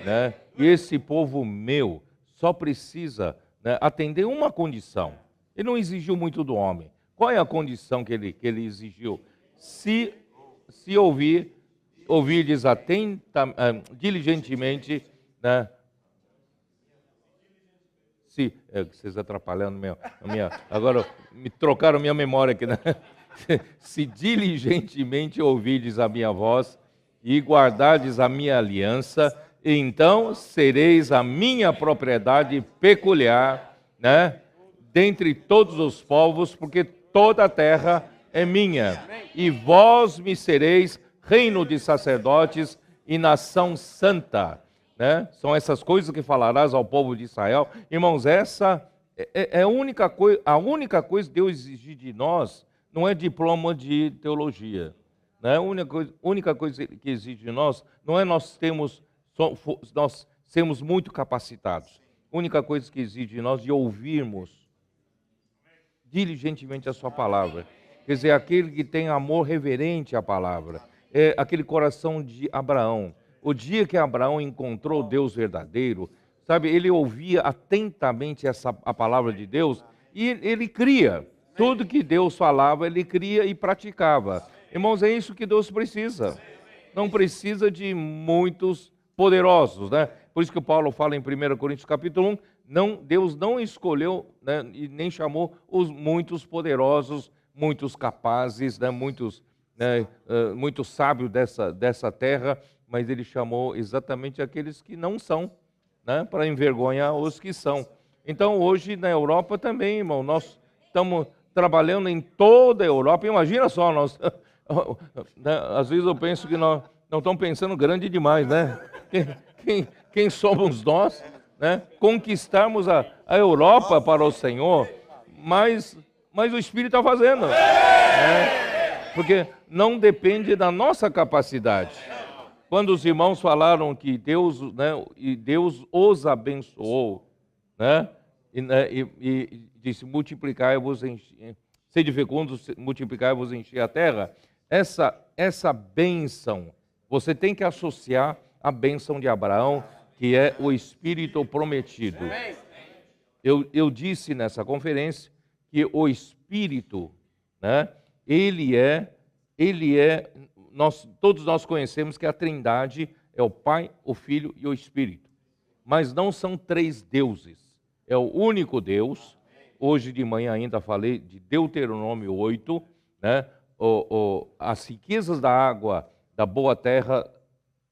Né? E esse povo meu só precisa, né, atender uma condição. Ele não exigiu muito do homem. Qual é a condição que ele exigiu? Se ouvirdes diligentemente, né? Vocês atrapalhando agora me trocaram minha memória aqui, né? Se diligentemente ouvirdes a minha voz e guardardes a minha aliança, então sereis a minha propriedade peculiar, né? Dentre todos os povos, porque toda a terra é minha. E vós me sereis reino de sacerdotes e nação santa. Né? São essas coisas que falarás ao povo de Israel. Irmãos, essa é a única coisa que Deus exige de nós, não é diploma de teologia. Né? A única coisa que exige de nós não é nós sermos muito capacitados. A única coisa que exige de nós é ouvirmos diligentemente a sua palavra. Quer dizer, aquele que tem amor reverente à palavra. É aquele coração de Abraão. O dia que Abraão encontrou o Deus verdadeiro, sabe, ele ouvia atentamente a palavra de Deus e ele cria. Tudo que Deus falava, ele cria e praticava. Irmãos, é isso que Deus precisa. Não precisa de muitos poderosos, né? Por isso que o Paulo fala em 1 Coríntios capítulo 1, Deus não escolheu, né, e nem chamou os muitos poderosos muitos capazes, né, muitos sábios dessa terra, mas ele chamou exatamente aqueles que não são, né, para envergonhar os que são. Então, hoje na Europa também, irmão, nós estamos trabalhando em toda a Europa. Imagina só, nós, né, às vezes eu penso que nós não estamos pensando grande demais, né? Quem somos nós, né? Conquistarmos a Europa para o Senhor, mas o Espírito está fazendo, né? Porque não depende da nossa capacidade. Quando os irmãos falaram que Deus, né, e Deus os abençoou, né, e disse, multiplicai-vos, sede fecundos, multiplicai-vos, encher a terra, essa bênção, você tem que associar a bênção de Abraão, que é o Espírito prometido. Eu disse nessa conferência que o Espírito, né, todos nós conhecemos que a Trindade é o Pai, o Filho e o Espírito. Mas não são três deuses. É o único Deus. Hoje de manhã ainda falei de Deuteronômio 8, né? As riquezas da água da boa terra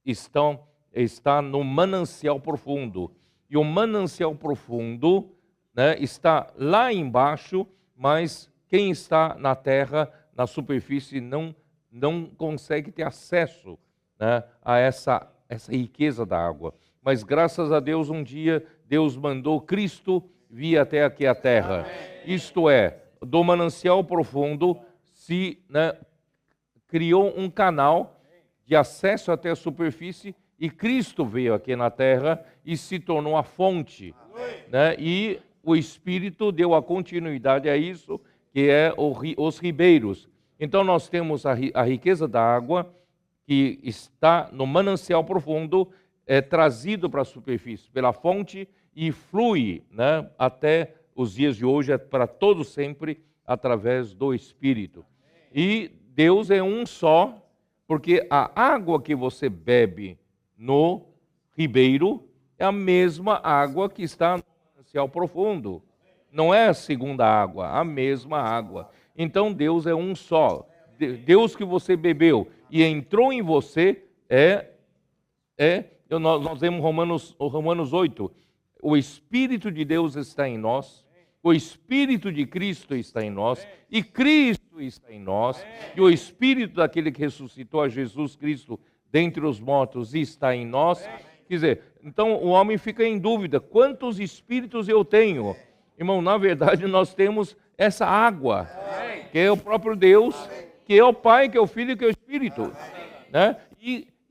está no manancial profundo. E o manancial profundo, né, está lá embaixo, mas quem está na terra, na superfície, não consegue ter acesso, né, a essa riqueza da água. Mas graças a Deus, um dia, Deus mandou Cristo vir até aqui a terra. Isto é, do manancial profundo né, criou um canal de acesso até a superfície e Cristo veio aqui na terra e se tornou a fonte, né, e o Espírito deu a continuidade a isso, que é os ribeiros. Então nós temos a riqueza da água que está no manancial profundo, é trazido para a superfície pela fonte e flui, né, até os dias de hoje, para todo sempre, através do Espírito. E Deus é um só, porque a água que você bebe no ribeiro é a mesma água que está no manancial profundo. Não é a segunda água, a mesma água. Então Deus é um só. Deus que você bebeu e entrou em você nós vemos Romanos 8, o Espírito de Deus está em nós, o Espírito de Cristo está em nós, e Cristo está em nós, e o Espírito daquele que ressuscitou a Jesus Cristo dentre os mortos está em nós. Quer dizer, então o homem fica em dúvida, quantos espíritos eu tenho? Irmão, na verdade nós temos essa água, que é o próprio Deus, que é o Pai, que é o Filho e que é o Espírito, né?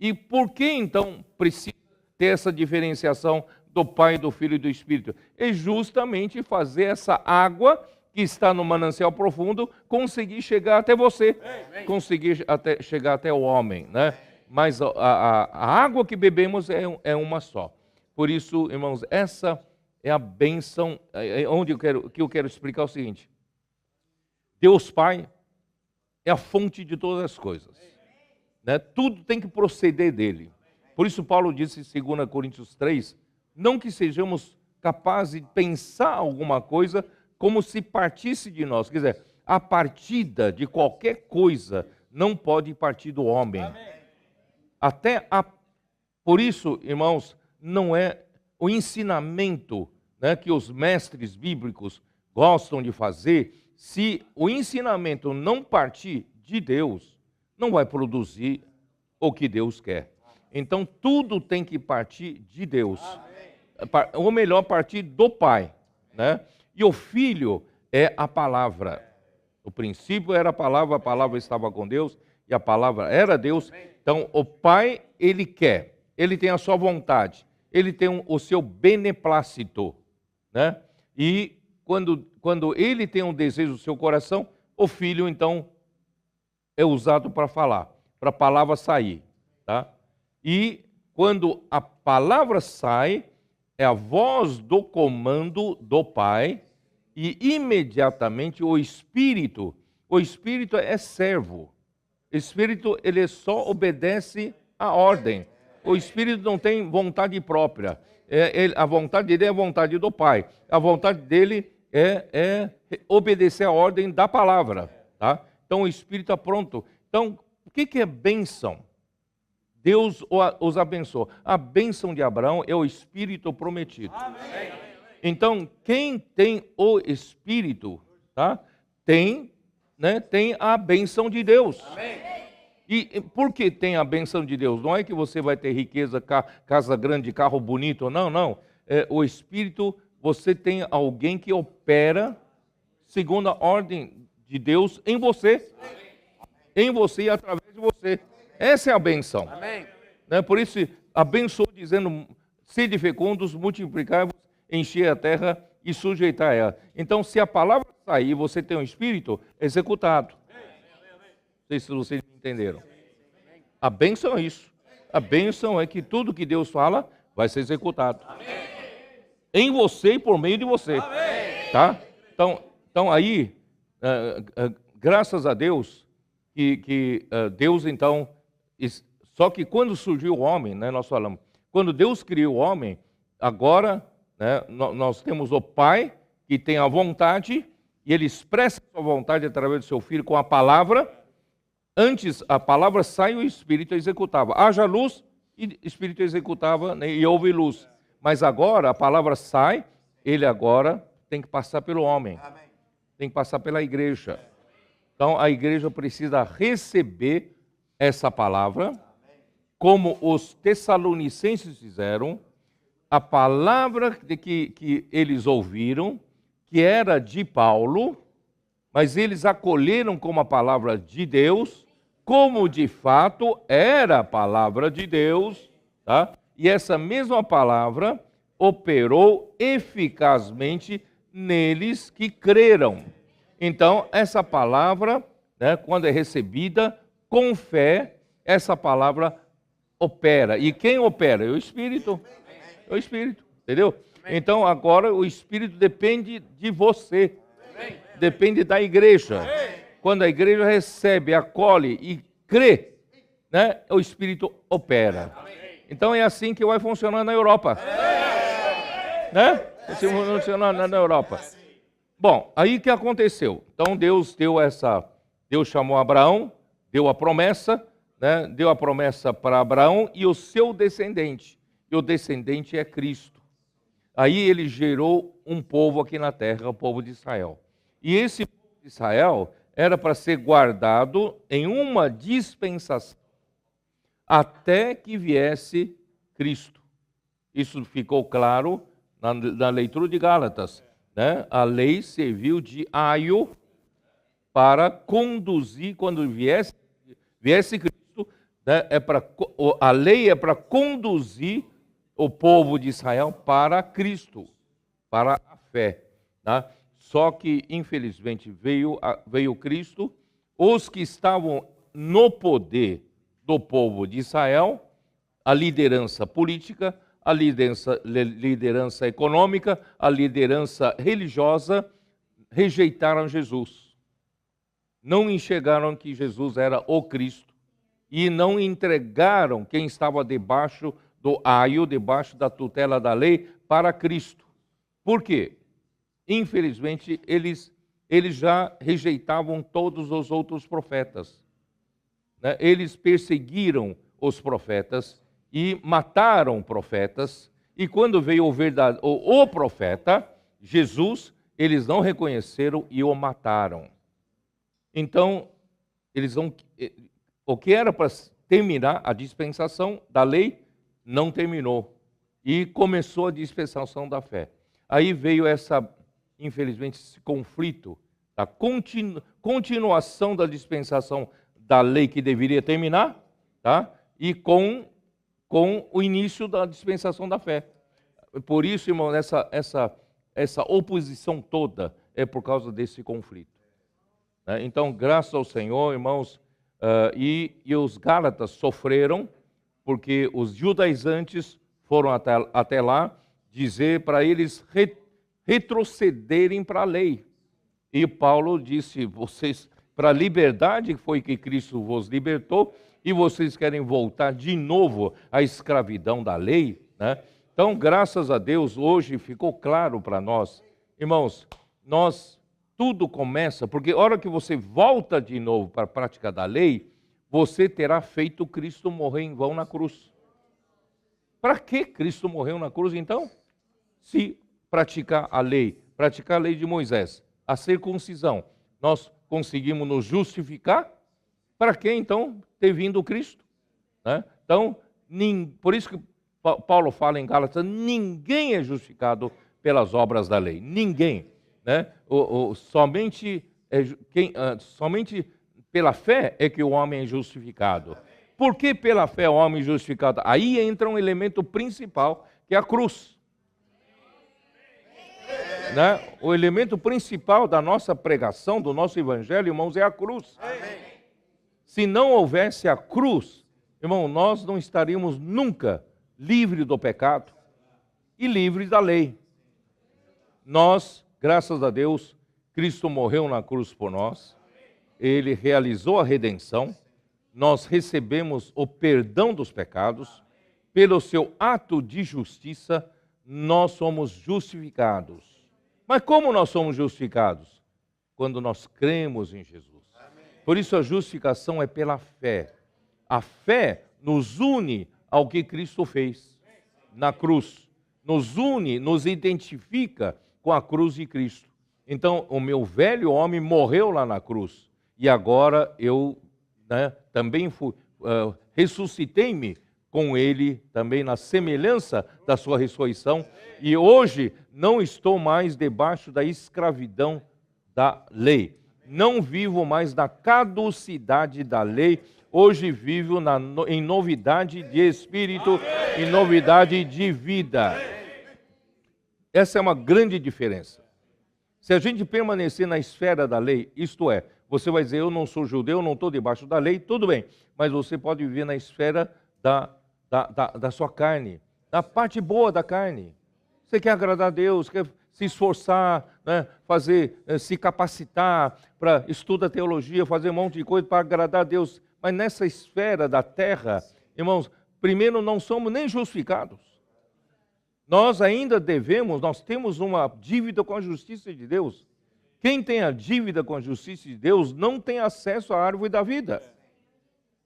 E por que então precisa ter essa diferenciação do Pai, do Filho e do Espírito? É justamente fazer essa água que está no manancial profundo conseguir chegar até você, conseguir chegar até o homem, né? Mas a água que bebemos é uma só. Por isso, irmãos, essa é a bênção, que eu quero explicar o seguinte. Deus Pai é a fonte de todas as coisas, né? Tudo tem que proceder dele. Por isso Paulo disse em 2 Coríntios 3, não que sejamos capazes de pensar alguma coisa como se partisse de nós. Quer dizer, a partida de qualquer coisa não pode partir do homem. Por isso, irmãos, não é o ensinamento, né, que os mestres bíblicos gostam de fazer. Se o ensinamento não partir de Deus, não vai produzir o que Deus quer. Então, tudo tem que partir de Deus. Ou melhor, partir do Pai, né? E o Filho é a palavra. O princípio era a palavra estava com Deus, e a palavra era Deus. Então, o Pai, ele quer, ele tem a sua vontade, ele tem o seu beneplácito, né? E quando ele tem um desejo no seu coração, o Filho, então, é usado para falar, para a palavra sair, tá? E quando a palavra sai, é a voz do comando do Pai, e imediatamente o Espírito é servo. O Espírito, ele só obedece à ordem. O Espírito não tem vontade própria. A vontade dele é a vontade do Pai. A vontade dele é obedecer à ordem da palavra. Tá? Então o Espírito está pronto. Então, o que é bênção? Deus os abençoou. A bênção de Abraão é o Espírito prometido. Amém. Então, quem tem o Espírito, tá? tem a bênção de Deus. Amém. E por que tem a bênção de Deus? Não é que você vai ter riqueza, casa grande, carro bonito, não. O Espírito, você tem alguém que opera segundo a ordem de Deus em você. Em você e através de você. Essa é a bênção. Amém. Por isso, abençoou dizendo, sede fecundos, multiplicai-vos, encher a terra e sujeitar ela. Então, se a palavra sair, você tem um Espírito executado. Não sei se vocês entenderam. A bênção é isso. A bênção é que tudo que Deus fala vai ser executado. Amém. Em você e por meio de você. Amém. Tá? Então aí, graças a Deus, que Deus então... Só que quando surgiu o homem, nós falamos, quando Deus criou o homem, agora nós temos o Pai que tem a vontade e ele expressa a sua vontade através do seu Filho com a palavra. Antes a palavra sai e o Espírito executava. Haja luz e o Espírito executava, e houve luz. Mas agora a palavra sai, ele agora tem que passar pelo homem. Amém. Tem que passar pela igreja. Então a igreja precisa receber essa palavra, como os tessalonicenses fizeram, a palavra que eles ouviram, que era de Paulo, mas eles acolheram como a palavra de Deus, como de fato era a palavra de Deus, tá? E essa mesma palavra operou eficazmente neles que creram. Então, essa palavra, quando é recebida com fé, essa palavra opera. E quem opera? É o Espírito. É o Espírito, entendeu? Então, agora o Espírito depende de você. Depende da igreja. Quando a igreja recebe, acolhe e crê, o Espírito opera. Então, é assim que vai funcionar na Europa. Assim vai funcionar na Europa. Bom, aí o que aconteceu? Então, Deus chamou Abraão, deu a promessa, deu a promessa para Abraão e o seu descendente. E o descendente é Cristo. Aí ele gerou um povo aqui na terra, o povo de Israel. E esse povo de Israel era para ser guardado em uma dispensação até que viesse Cristo. Isso ficou claro na leitura de Gálatas. A lei serviu de aio para conduzir, quando viesse Cristo, a lei é para conduzir o povo de Israel para Cristo, para a fé. Tá? Só que, infelizmente, veio Cristo, os que estavam no poder do povo de Israel, a liderança política, a liderança econômica, a liderança religiosa, rejeitaram Jesus. Não enxergaram que Jesus era o Cristo e não entregaram quem estava debaixo do aio, debaixo da tutela da lei, para Cristo. Por quê? Infelizmente, eles já rejeitavam todos os outros profetas. Eles perseguiram os profetas e mataram profetas. E quando veio o profeta, Jesus, eles não reconheceram e o mataram. Então, o que era para terminar a dispensação da lei, não terminou. E começou a dispensação da fé. Aí veio infelizmente, esse conflito, a continuação da dispensação da lei que deveria terminar, tá? E com o início da dispensação da fé. Por isso, irmão, essa oposição toda é por causa desse conflito. Então, graças ao Senhor, irmãos, e os Gálatas sofreram, porque os judaizantes foram até lá dizer para eles retrocederem para a lei. E Paulo disse, vocês, para a liberdade foi que Cristo vos libertou, e vocês querem voltar de novo à escravidão da lei, Então, graças a Deus, hoje ficou claro para nós, irmãos, tudo começa, porque a hora que você volta de novo para a prática da lei, você terá feito Cristo morrer em vão na cruz. Para que Cristo morreu na cruz, então? Se praticar a lei de Moisés, a circuncisão, nós conseguimos nos justificar, para que então ter vindo Cristo? Né? Então, por isso que Paulo fala em Gálatas, ninguém é justificado pelas obras da lei, ninguém. Né? Somente pela fé é que o homem é justificado. Por que pela fé o homem é justificado? Aí entra um elemento principal, que é a cruz. Né? O elemento principal da nossa pregação, do nosso evangelho, irmãos, é a cruz. Amém. Se não houvesse a cruz, irmão, nós não estaríamos nunca livres do pecado e livres da lei. Nós, graças a Deus, Cristo morreu na cruz por nós, Ele realizou a redenção, nós recebemos o perdão dos pecados, pelo seu ato de justiça, nós somos justificados. Mas como nós somos justificados? Quando nós cremos em Jesus. Por isso a justificação é pela fé. A fé nos une ao que Cristo fez na cruz. Nos une, nos identifica com a cruz de Cristo. Então, o meu velho homem morreu lá na cruz. E agora eu também ressuscitei-me com ele, também na semelhança da sua ressurreição. E hoje não estou mais debaixo da escravidão da lei. Não vivo mais na caducidade da lei. Hoje vivo em novidade de espírito, em novidade de vida. Essa é uma grande diferença. Se a gente permanecer na esfera da lei, isto é, você vai dizer, eu não sou judeu, não estou debaixo da lei, tudo bem. Mas você pode viver na esfera da sua carne, da parte boa da carne. Você quer agradar a Deus, quer se esforçar, né, se capacitar para estudar teologia, fazer um monte de coisa para agradar a Deus. Mas nessa esfera da terra, irmãos, primeiro não somos nem justificados. Nós ainda nós temos uma dívida com a justiça de Deus. Quem tem a dívida com a justiça de Deus não tem acesso à árvore da vida.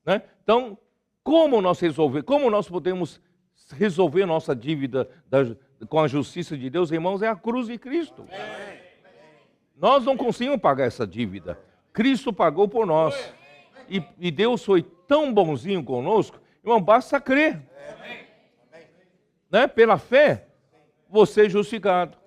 Né? Então, como nós podemos resolver nossa dívida com a justiça de Deus, irmãos? É a cruz de Cristo. Nós não conseguimos pagar essa dívida. Cristo pagou por nós. E Deus foi tão bonzinho conosco, irmão, basta crer. Né? Pela fé, você é justificado.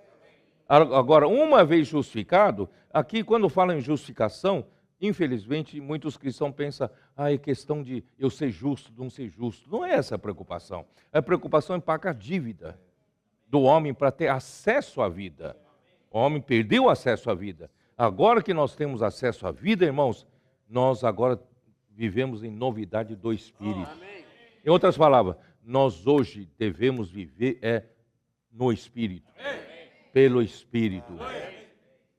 Agora, uma vez justificado, aqui quando fala em justificação, infelizmente, muitos cristãos pensam, é questão de eu ser justo, não ser justo. Não é essa a preocupação. A preocupação é pagar a dívida do homem para ter acesso à vida. O homem perdeu o acesso à vida. Agora que nós temos acesso à vida, irmãos, nós agora vivemos em novidade do Espírito. Em outras palavras, nós hoje devemos viver no Espírito, pelo Espírito.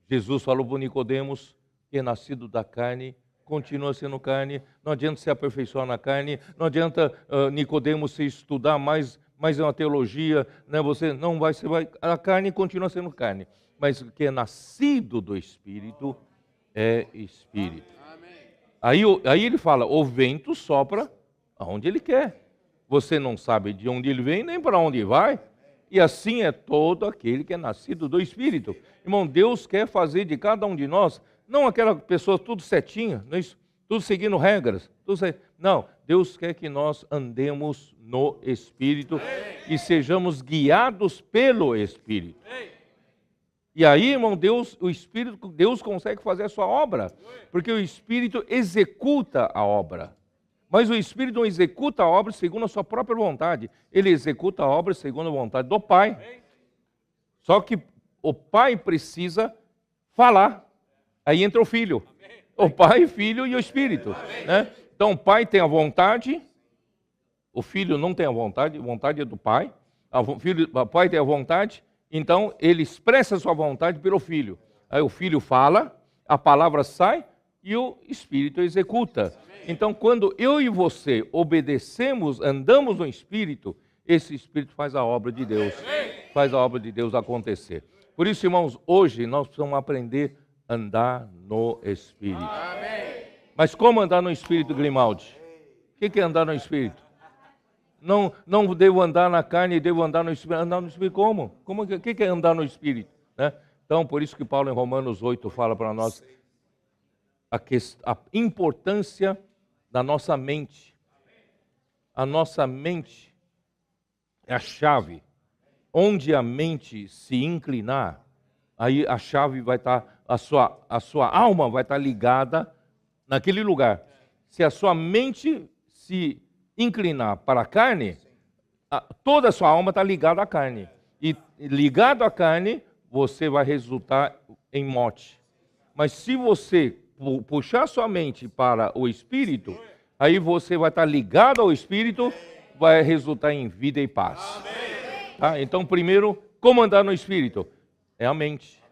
Jesus falou para Nicodemos que é nascido da carne, continua sendo carne, não adianta se aperfeiçoar na carne, não adianta Nicodemos se estudar mais uma teologia, né? A carne continua sendo carne, mas o que é nascido do Espírito é Espírito. Aí ele fala, o vento sopra aonde ele quer. Você não sabe de onde ele vem, nem para onde vai. E assim é todo aquele que é nascido do Espírito. Irmão, Deus quer fazer de cada um de nós, não aquela pessoa tudo certinha, não é isso? Tudo seguindo regras. Não, Deus quer que nós andemos no Espírito e sejamos guiados pelo Espírito. E aí, irmão, Deus consegue fazer a sua obra, porque o Espírito executa a obra. Mas o Espírito não executa a obra segundo a sua própria vontade. Ele executa a obra segundo a vontade do Pai. Só que o Pai precisa falar. Aí entra o Filho. O Pai, o Filho e o Espírito. Né? Então o Pai tem a vontade, o Filho não tem a vontade é do Pai. O Pai tem a vontade, então ele expressa a sua vontade pelo Filho. Aí o Filho fala, a palavra sai e o Espírito executa. Então, quando eu e você obedecemos, andamos no Espírito, esse Espírito faz a obra de Deus, faz a obra de Deus acontecer. Por isso, irmãos, hoje nós precisamos aprender andar no Espírito. Mas como andar no Espírito, Grimaldi? O que é andar no Espírito? Não devo andar na carne, devo andar no Espírito. Andar no Espírito como? O que é andar no Espírito? Né? Então, por isso que Paulo em Romanos 8 fala para nós a importância da nossa mente. A nossa mente é a chave. Onde a mente se inclinar, aí a chave vai estar, a sua alma vai estar ligada naquele lugar. Se a sua mente se inclinar para a carne, toda a sua alma está ligada à carne. E ligado à carne, você vai resultar em morte. Mas se você puxar sua mente para o Espírito, aí você vai estar ligado ao Espírito, vai resultar em vida e paz. Tá? Então, primeiro, como andar no Espírito? É a mente.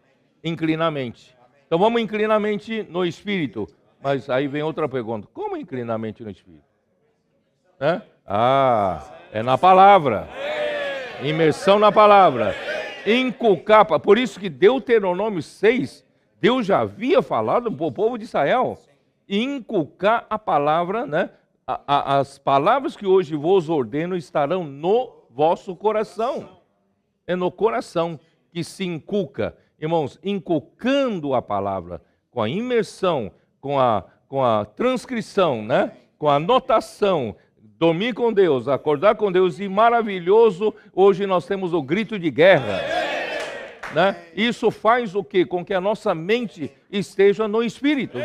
Inclinar a mente. Então, vamos inclinar a mente no Espírito. Mas aí vem outra pergunta. Como inclinar a mente no Espírito? É na palavra. Imersão na palavra. Inculcar. Por isso que Deuteronômio 6, Deus já havia falado para o povo de Israel. Inculcar a palavra, né? As palavras que hoje vos ordeno estarão no vosso coração. É no coração que se inculca. Irmãos, inculcando a palavra, com a imersão, com a transcrição, né? Com a anotação, dormir com Deus, acordar com Deus, e maravilhoso, hoje nós temos o grito de guerra. Né? Isso faz o quê? Com que a nossa mente esteja no Espírito.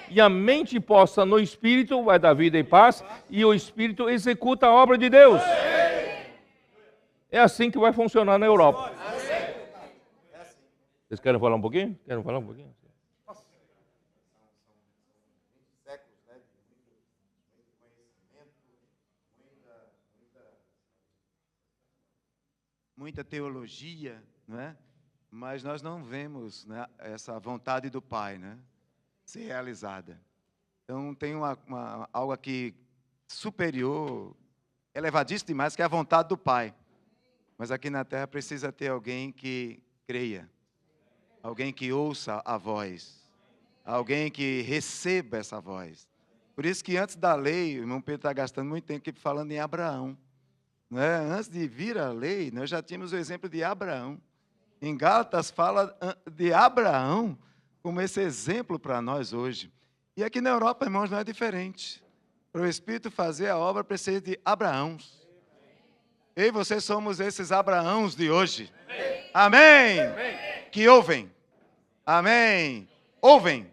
E a mente posta no Espírito vai dar vida e paz, e o Espírito executa a obra de Deus. É assim que vai funcionar na Europa. Vocês querem falar um pouquinho? Querem falar um pouquinho? Muita teologia, não é? Mas nós não vemos, né, essa vontade do Pai, né, ser realizada. Então tem algo aqui superior, elevadíssimo demais, que é a vontade do Pai. Mas aqui na terra precisa ter alguém que creia, alguém que ouça a voz, alguém que receba essa voz. Por isso que antes da lei, o irmão Pedro está gastando muito tempo aqui falando em Abraão. Não é? Antes de vir a lei, nós já tínhamos o exemplo de Abraão. Em Gálatas fala de Abraão como esse exemplo para nós hoje. E aqui na Europa, irmãos, não é diferente. Para o Espírito fazer a obra, precisa de Abraãos. Eu e você somos esses Abraãos de hoje. Amém? Que ouvem. Amém? Ouvem.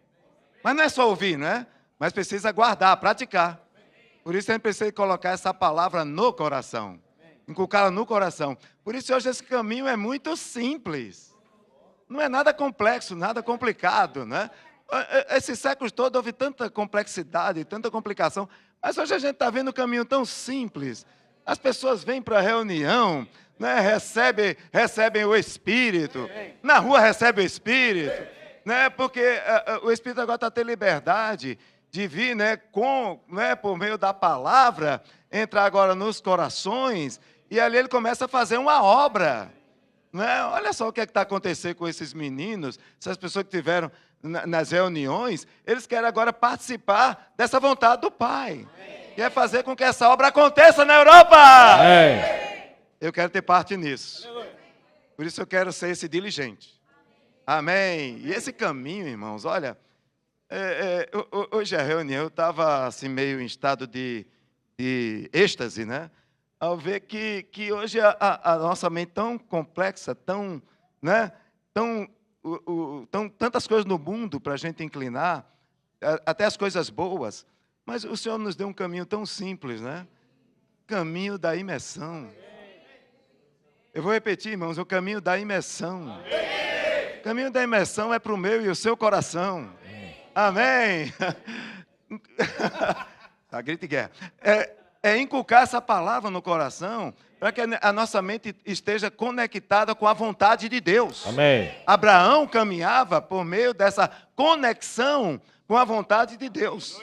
Mas não é só ouvir, não é? Mas precisa guardar, praticar. Por isso a gente precisa colocar essa palavra no coração. Inculcá-la no coração. Por isso hoje esse caminho é muito simples. Não é nada complexo, nada complicado, né? Esses séculos todos houve tanta complexidade, tanta complicação. Mas hoje a gente está vendo um caminho tão simples. As pessoas vêm para a reunião, né? recebem o Espírito. Na rua recebem o Espírito. Né? Porque o Espírito agora está tendo liberdade de vir, né, por meio da palavra, entrar agora nos corações, e ali ele começa a fazer uma obra. Né? Olha só o que está acontecendo com esses meninos, essas pessoas que tiveram nas reuniões, eles querem agora participar dessa vontade do Pai. Quer fazer com que essa obra aconteça na Europa. Eu quero ter parte nisso. Por isso eu quero ser esse diligente. Amém. E esse caminho, irmãos, olha... hoje a reunião eu estava assim, meio em estado de êxtase, né? Ao ver que hoje a nossa mente tão complexa, né? Tantas coisas no mundo para a gente inclinar, até as coisas boas, mas o Senhor nos deu um caminho tão simples, né? Caminho da imersão. Eu vou repetir, irmãos, o caminho da imersão. O caminho da imersão é para o meu e o seu coração. Amém. Tá, grito de guerra. É inculcar essa palavra no coração para que a nossa mente esteja conectada com a vontade de Deus. Amém. Abraão caminhava por meio dessa conexão com a vontade de Deus.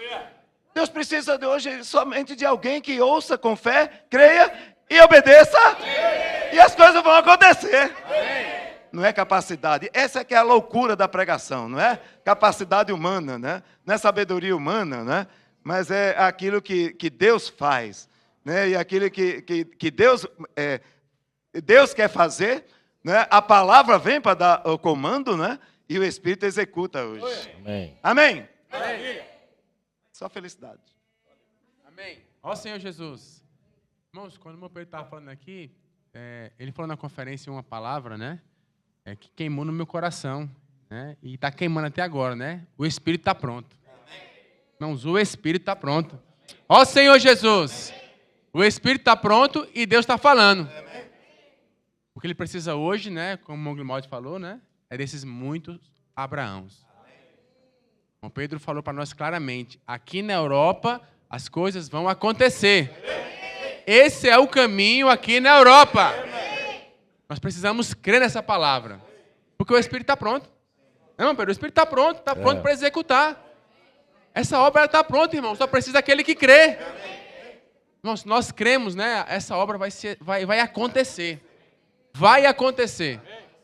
Deus precisa de hoje somente de alguém que ouça com fé, creia e obedeça. E as coisas vão acontecer. Não é capacidade. Essa é que é a loucura da pregação, não é capacidade humana, né? Não é sabedoria humana, né? Mas é aquilo que Deus faz, né? E aquilo que Deus quer fazer, né? A palavra vem para dar o comando, né? E o Espírito executa hoje. Amém. Amém? Amém. Só felicidade. Amém. Ó Senhor Jesus. Irmãos, quando o meu Pedro estava falando aqui, ele falou na conferência uma palavra, né? Que queimou no meu coração, né? E está queimando até agora, né? O Espírito está pronto. Irmãos, o Espírito está pronto. Ó Senhor Jesus. O Espírito está pronto e Deus está falando. O que ele precisa hoje, né? Como o Grimaldi falou, né? É desses muitos Abraãos. O Pedro falou para nós claramente, aqui na Europa as coisas vão acontecer. Esse é o caminho aqui na Europa. Nós precisamos crer nessa palavra. Porque o Espírito está pronto. Não, Pedro, o Espírito está pronto para executar. Essa obra está pronta, irmão. Só precisa daquele que crê. Nós cremos, né? Essa obra vai acontecer. Vai acontecer.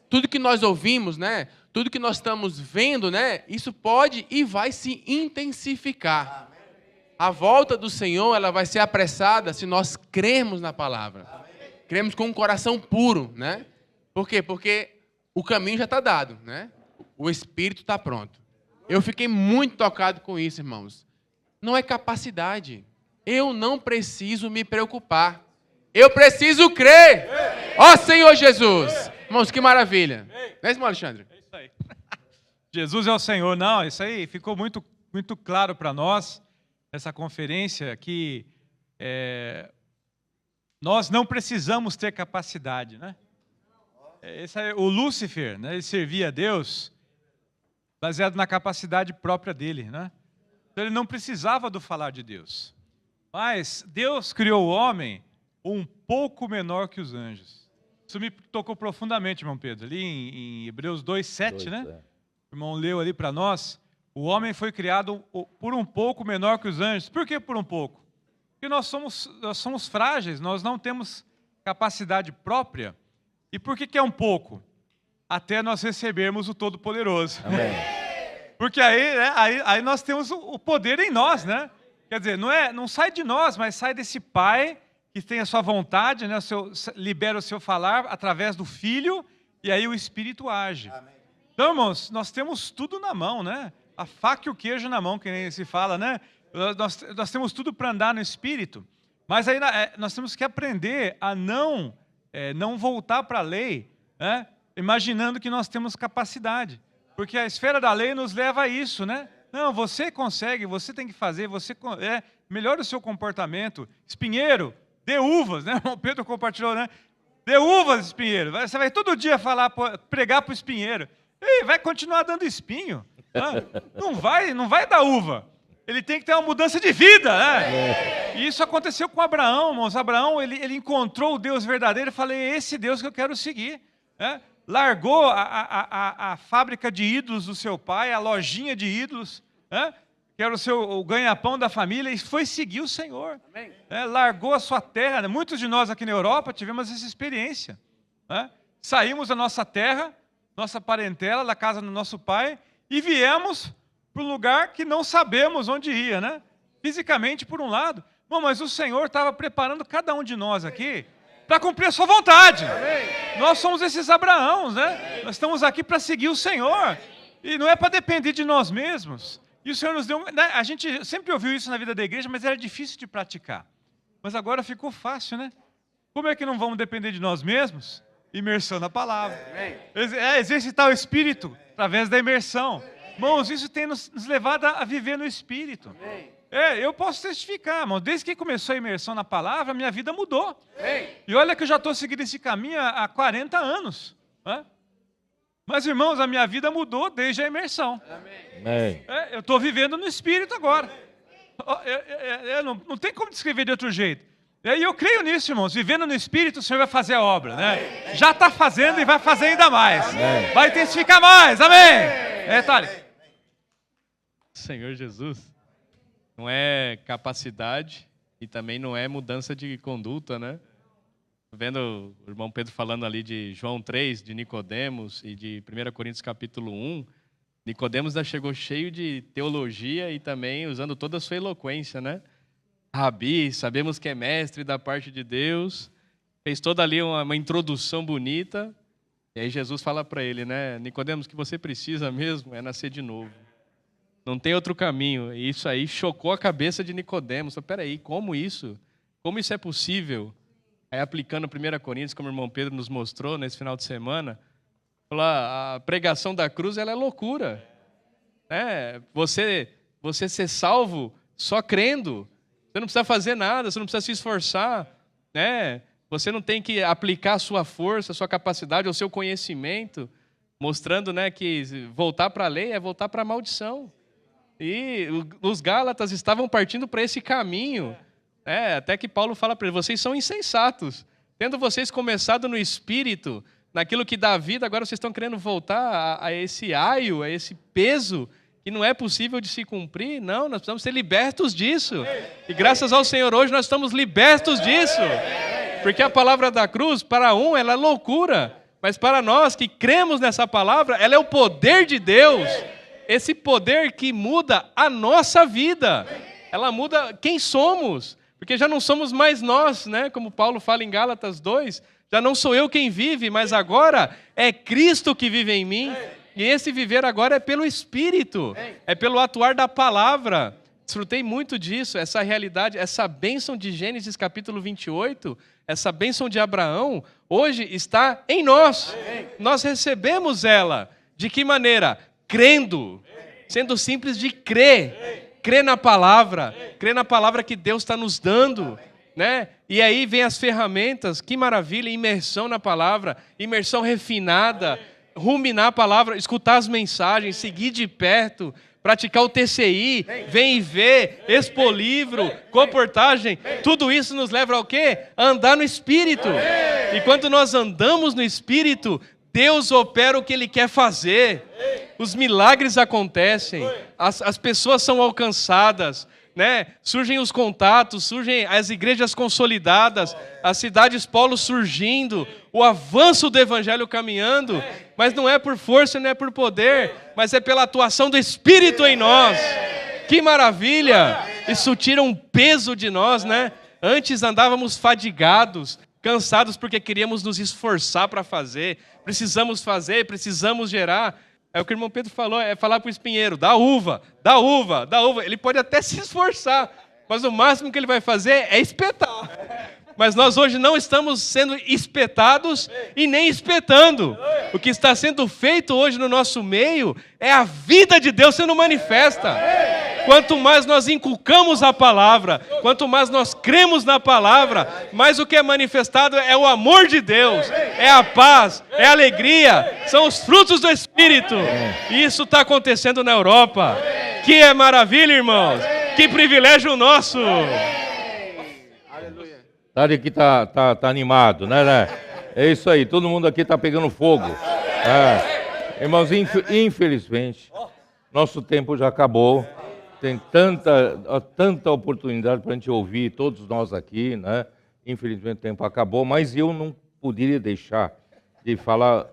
Tudo que nós ouvimos, né? Tudo que nós estamos vendo, né? Isso pode e vai se intensificar. A volta do Senhor, ela vai ser apressada se nós crermos na palavra. Cremos com um coração puro, né? Por quê? Porque o caminho já está dado, né? O Espírito está pronto. Eu fiquei muito tocado com isso, irmãos. Não é capacidade. Eu não preciso me preocupar. Eu preciso crer. Ó Senhor Jesus. Irmãos, que maravilha. Não é isso, Alexandre? É isso aí. Jesus é o Senhor. Não, isso aí ficou muito, muito claro para nós, nessa conferência, que nós não precisamos ter capacidade, né? O Lúcifer, né, ele servia a Deus baseado na capacidade própria dele, né? Então, ele não precisava do falar de Deus. Mas Deus criou o homem um pouco menor que os anjos. Isso me tocou profundamente, irmão Pedro. Ali em Hebreus 2:7, né? O irmão leu ali para nós. O homem foi criado por um pouco menor que os anjos. Por que por um pouco? Porque nós somos frágeis, nós não temos capacidade própria. E por que é um pouco? Até nós recebermos o Todo-Poderoso. Porque aí nós temos o poder em nós, né? Quer dizer, não sai de nós, mas sai desse Pai que tem a sua vontade, né? Libera o seu falar através do Filho, e aí o Espírito age. Então, irmãos, nós temos tudo na mão, né? A faca e o queijo na mão, que nem se fala, né? Nós temos tudo para andar no Espírito. Mas aí nós temos que aprender a não voltar para a lei, né? Imaginando que nós temos capacidade. Porque a esfera da lei nos leva a isso, né? Não, você consegue, você tem que fazer, melhora o seu comportamento. Espinheiro, dê uvas, né? O Pedro compartilhou, né? Dê uvas, espinheiro. Você vai todo dia pregar para o espinheiro. E vai continuar dando espinho. Né? Não vai dar uva. Ele tem que ter uma mudança de vida, né? E isso aconteceu com Abraão, irmãos. Abraão, ele encontrou o Deus verdadeiro e falou, é esse Deus que eu quero seguir. Né? Largou a fábrica de ídolos do seu pai, a lojinha de ídolos, né? Que era o ganha-pão da família, e foi seguir o Senhor. Largou a sua terra. Né? Muitos de nós aqui na Europa tivemos essa experiência. Né? Saímos da nossa terra, nossa parentela, da casa do nosso pai, e viemos para um lugar que não sabemos onde ia, né? Fisicamente, por um lado. Bom, mas o Senhor estava preparando cada um de nós aqui para cumprir a sua vontade. Nós somos esses Abraãos, né? Nós estamos aqui para seguir o Senhor. E não é para depender de nós mesmos. E o Senhor nos deu... Né? A gente sempre ouviu isso na vida da igreja, mas era difícil de praticar. Mas agora ficou fácil, né? Como é que não vamos depender de nós mesmos? Imersão na palavra. Exercitar o Espírito através da imersão. Irmãos, isso tem nos levado a viver no Espírito. Eu posso testificar, irmão. Desde que começou a imersão na palavra, minha vida mudou. E olha que eu já estou seguindo esse caminho há 40 anos. Né? Mas, irmãos, a minha vida mudou desde a imersão. Eu estou vivendo no Espírito agora. Não tem como descrever de outro jeito. E eu creio nisso, irmãos. Vivendo no Espírito, o Senhor vai fazer a obra. Né? Já está fazendo e vai fazer ainda mais. Vai intensificar mais. Amém? Thales. Senhor Jesus. Não é capacidade e também não é mudança de conduta, né? Vendo o irmão Pedro falando ali de João 3, de Nicodemos e de 1 Coríntios capítulo 1, Nicodemos já chegou cheio de teologia e também usando toda a sua eloquência, né? Rabi, sabemos que é mestre da parte de Deus, fez toda ali uma introdução bonita, e aí Jesus fala para ele, né? Nicodemos, o que você precisa mesmo é nascer de novo. Não tem outro caminho. E isso aí chocou a cabeça de Nicodemos. Peraí, como isso? Como isso é possível? Aí aplicando 1 Coríntios, como o irmão Pedro nos mostrou nesse final de semana, a pregação da cruz ela é loucura. Você ser salvo só crendo. Você não precisa fazer nada, você não precisa se esforçar. Você não tem que aplicar a sua força, a sua capacidade, o seu conhecimento, mostrando que voltar para a lei é voltar para a maldição. E os Gálatas estavam partindo para esse caminho. Até que Paulo fala para eles, vocês são insensatos. Tendo vocês começado no Espírito, naquilo que dá vida, agora vocês estão querendo voltar a esse aio, a esse peso que não é possível de se cumprir. Não, nós precisamos ser libertos disso. E graças ao Senhor hoje nós estamos libertos disso. Porque a palavra da cruz, para ela é loucura. Mas para nós que cremos nessa palavra, ela é o poder de Deus. Esse poder que muda a nossa vida. Ela muda quem somos. Porque já não somos mais nós, como Paulo fala em Gálatas 2, já não sou eu quem vive, mas agora é Cristo que vive em mim. E esse viver agora é pelo Espírito, é pelo atuar da palavra. Desfrutei muito disso, essa realidade, essa bênção de Gênesis capítulo 28, essa bênção de Abraão, hoje está em nós. Nós recebemos ela. De que maneira? Crendo, sendo simples de crer. Crê na palavra que Deus está nos dando, E aí vem as ferramentas, que maravilha, imersão na palavra, imersão refinada, ruminar a palavra, escutar as mensagens, seguir de perto, praticar o TCI, vem e vê, expor livro, comportagem, tudo isso nos leva ao quê? A andar no Espírito. E quando nós andamos no Espírito, Deus opera o que Ele quer fazer. Os milagres acontecem, as pessoas são alcançadas, surgem os contatos, surgem as igrejas consolidadas, as cidades polos surgindo, o avanço do Evangelho caminhando, mas não é por força, não é por poder, mas é pela atuação do Espírito em nós. Que maravilha! Isso tira um peso de nós, Antes andávamos fadigados, cansados porque queríamos nos esforçar para fazer, precisamos gerar. É o que o irmão Pedro falou, é falar para o espinheiro, dá uva. Ele pode até se esforçar, mas o máximo que ele vai fazer é espetar. Mas nós hoje não estamos sendo espetados e nem espetando. O que está sendo feito hoje no nosso meio é a vida de Deus sendo manifesta. Quanto mais nós inculcamos a palavra, quanto mais nós cremos na palavra, mais o que é manifestado é o amor de Deus, é a paz, é a alegria, são os frutos do Espírito. E isso está acontecendo na Europa. Que é maravilha, irmãos. Que privilégio nosso. Tari aqui tá animado, né? É isso aí, todo mundo aqui está pegando fogo. Irmãos, infelizmente, nosso tempo já acabou. Tem tanta oportunidade para a gente ouvir, todos nós aqui, Infelizmente o tempo acabou, mas eu não poderia deixar de falar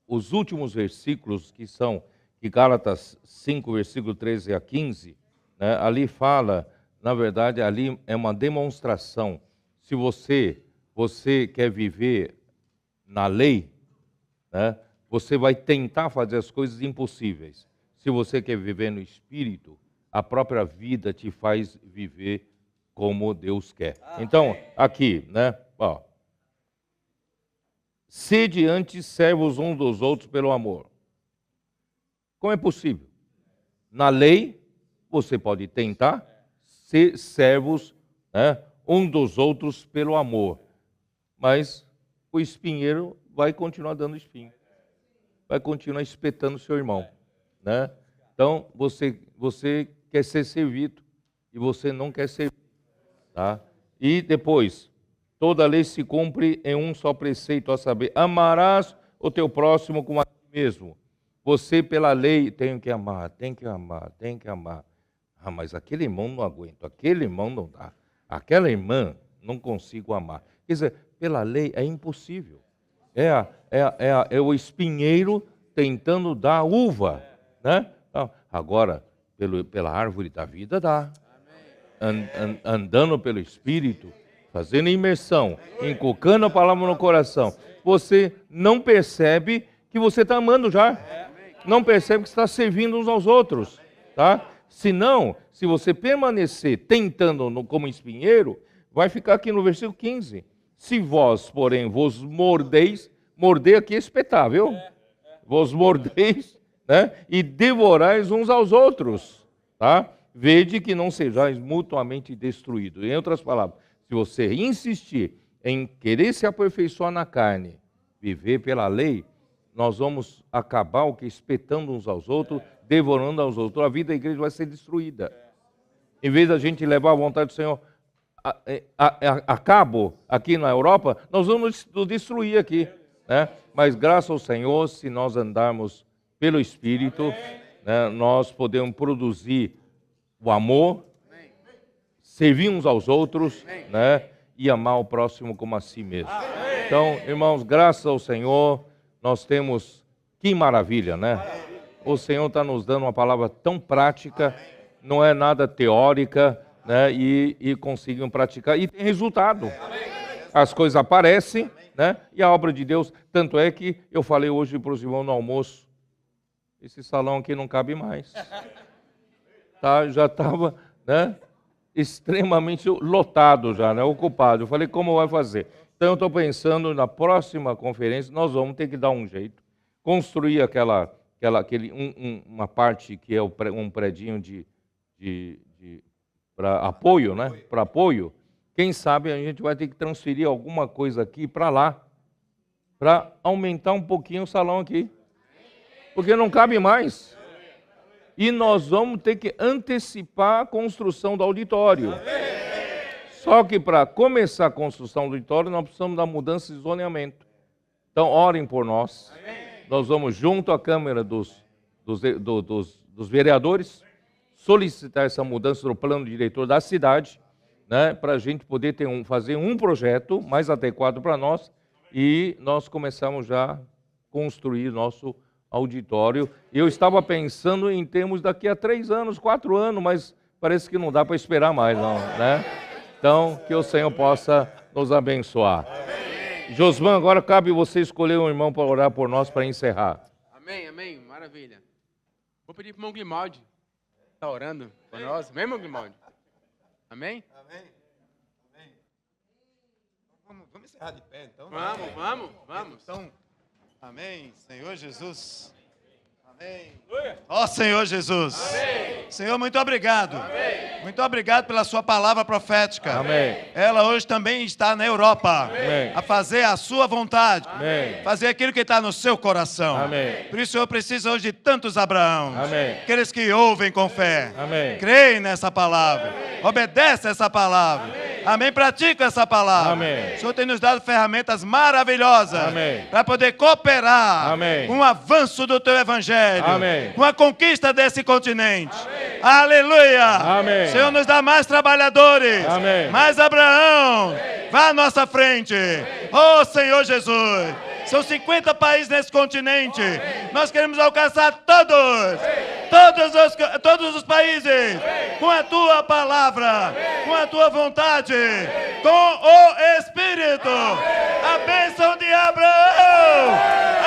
os últimos versículos, que são de Gálatas 5, versículo 13 a 15. Ali fala, na verdade, ali é uma demonstração. Se você quer viver na lei, você vai tentar fazer as coisas impossíveis. Se você quer viver no Espírito, a própria vida te faz viver como Deus quer. Então, aqui, sede antes servos uns dos outros pelo amor. Como é possível? Na lei, você pode tentar ser servos, um dos outros pelo amor. Mas o espinheiro vai continuar dando espinho. Vai continuar espetando o seu irmão. Então, você quer ser servido e você não quer servir. E depois, toda lei se cumpre em um só preceito, a saber, amarás o teu próximo como a ti mesmo. Você, pela lei, tem que amar. Mas aquele irmão não aguento, aquele irmão não dá. Aquela irmã não consigo amar. Quer dizer, pela lei é impossível. É o espinheiro tentando dar uva, né? Agora, pela árvore da vida dá. Andando pelo Espírito, fazendo imersão, inculcando a palavra no coração, você não percebe que você está amando já. Não percebe que está servindo uns aos outros, tá? Senão, se você permanecer tentando como espinheiro, vai ficar aqui no versículo 15. Se vós, porém, vos mordeis, morder aqui é espetar, viu? Vos mordeis, né? E devorais uns aos outros, tá? Vede que não sejais mutuamente destruídos. Em outras palavras, se você insistir em querer se aperfeiçoar na carne, viver pela lei, nós vamos acabar o que espetando uns aos outros, devorando aos outros. A vida da igreja vai ser destruída. Em vez da gente levar a vontade do Senhor a cabo aqui na Europa, nós vamos destruir aqui, né? Mas graças ao Senhor, se nós andarmos pelo Espírito, né, nós podemos produzir o amor, servir uns aos outros, né, e amar o próximo como a si mesmo. Então, irmãos, graças ao Senhor, nós temos, que maravilha, né? O Senhor está nos dando uma palavra tão prática, não é nada teórica, né? E conseguimos praticar, e tem resultado. As coisas aparecem, né? E a obra de Deus, tanto é que eu falei hoje para os irmãos no almoço, esse salão aqui não cabe mais. Tá, já estava, né, extremamente lotado já, né, ocupado. Eu falei, como vai fazer? Então eu estou pensando, na próxima conferência, nós vamos ter que dar um jeito, construir uma parte que é um predinho para apoio, né, para apoio. Quem sabe a gente vai ter que transferir alguma coisa aqui para lá, para aumentar um pouquinho o salão aqui, porque não cabe mais. E nós vamos ter que antecipar a construção do auditório. Só que para começar a construção do auditório, nós precisamos da mudança de zoneamento. Então, orem por nós. Nós vamos, junto à Câmara dos Vereadores, solicitar essa mudança no plano diretor da cidade, né, para a gente poder fazer um projeto mais adequado para nós, e nós começamos já a construir nosso auditório. Eu estava pensando em termos daqui a 3 anos, 4 anos, mas parece que não dá para esperar mais, não, né? Então, que o Senhor possa nos abençoar. Josman, agora cabe você escolher um irmão para orar por nós para encerrar. Amém, amém, maravilha. Vou pedir para o irmão Grimaldi. Está orando por nós? Amém, irmão Grimaldi? Amém? Amém. Vamos encerrar de pé, então. Vamos. Então, amém, Senhor Jesus. Amém. Ó Senhor Jesus. Amém. Senhor, muito obrigado. Amém. Muito obrigado pela sua palavra profética. Amém. Ela hoje também está na Europa. Amém. A fazer a sua vontade. Amém. Fazer aquilo que está no seu coração. Amém. Por isso o Senhor precisa hoje de tantos Abraãos. Amém. Aqueles que ouvem com fé. Amém. Creem nessa palavra. Amém. Obedecem essa palavra. Amém. Amém. Pratica essa palavra. Amém. O Senhor tem nos dado ferramentas maravilhosas. Amém. Para poder cooperar. Amém. Com o avanço do teu evangelho. Amém. Com a conquista desse continente. Amém. Aleluia. Amém. Senhor, nos dá mais trabalhadores. Amém. Mais Abraão. Amém. Vá à nossa frente. Oh Senhor Jesus. São 50 países nesse continente. Amém. Nós queremos alcançar todos os países. Amém. Com a tua palavra. Amém. Com a tua vontade. Amém. Com o Espírito. Amém. A bênção de Abraão. Amém.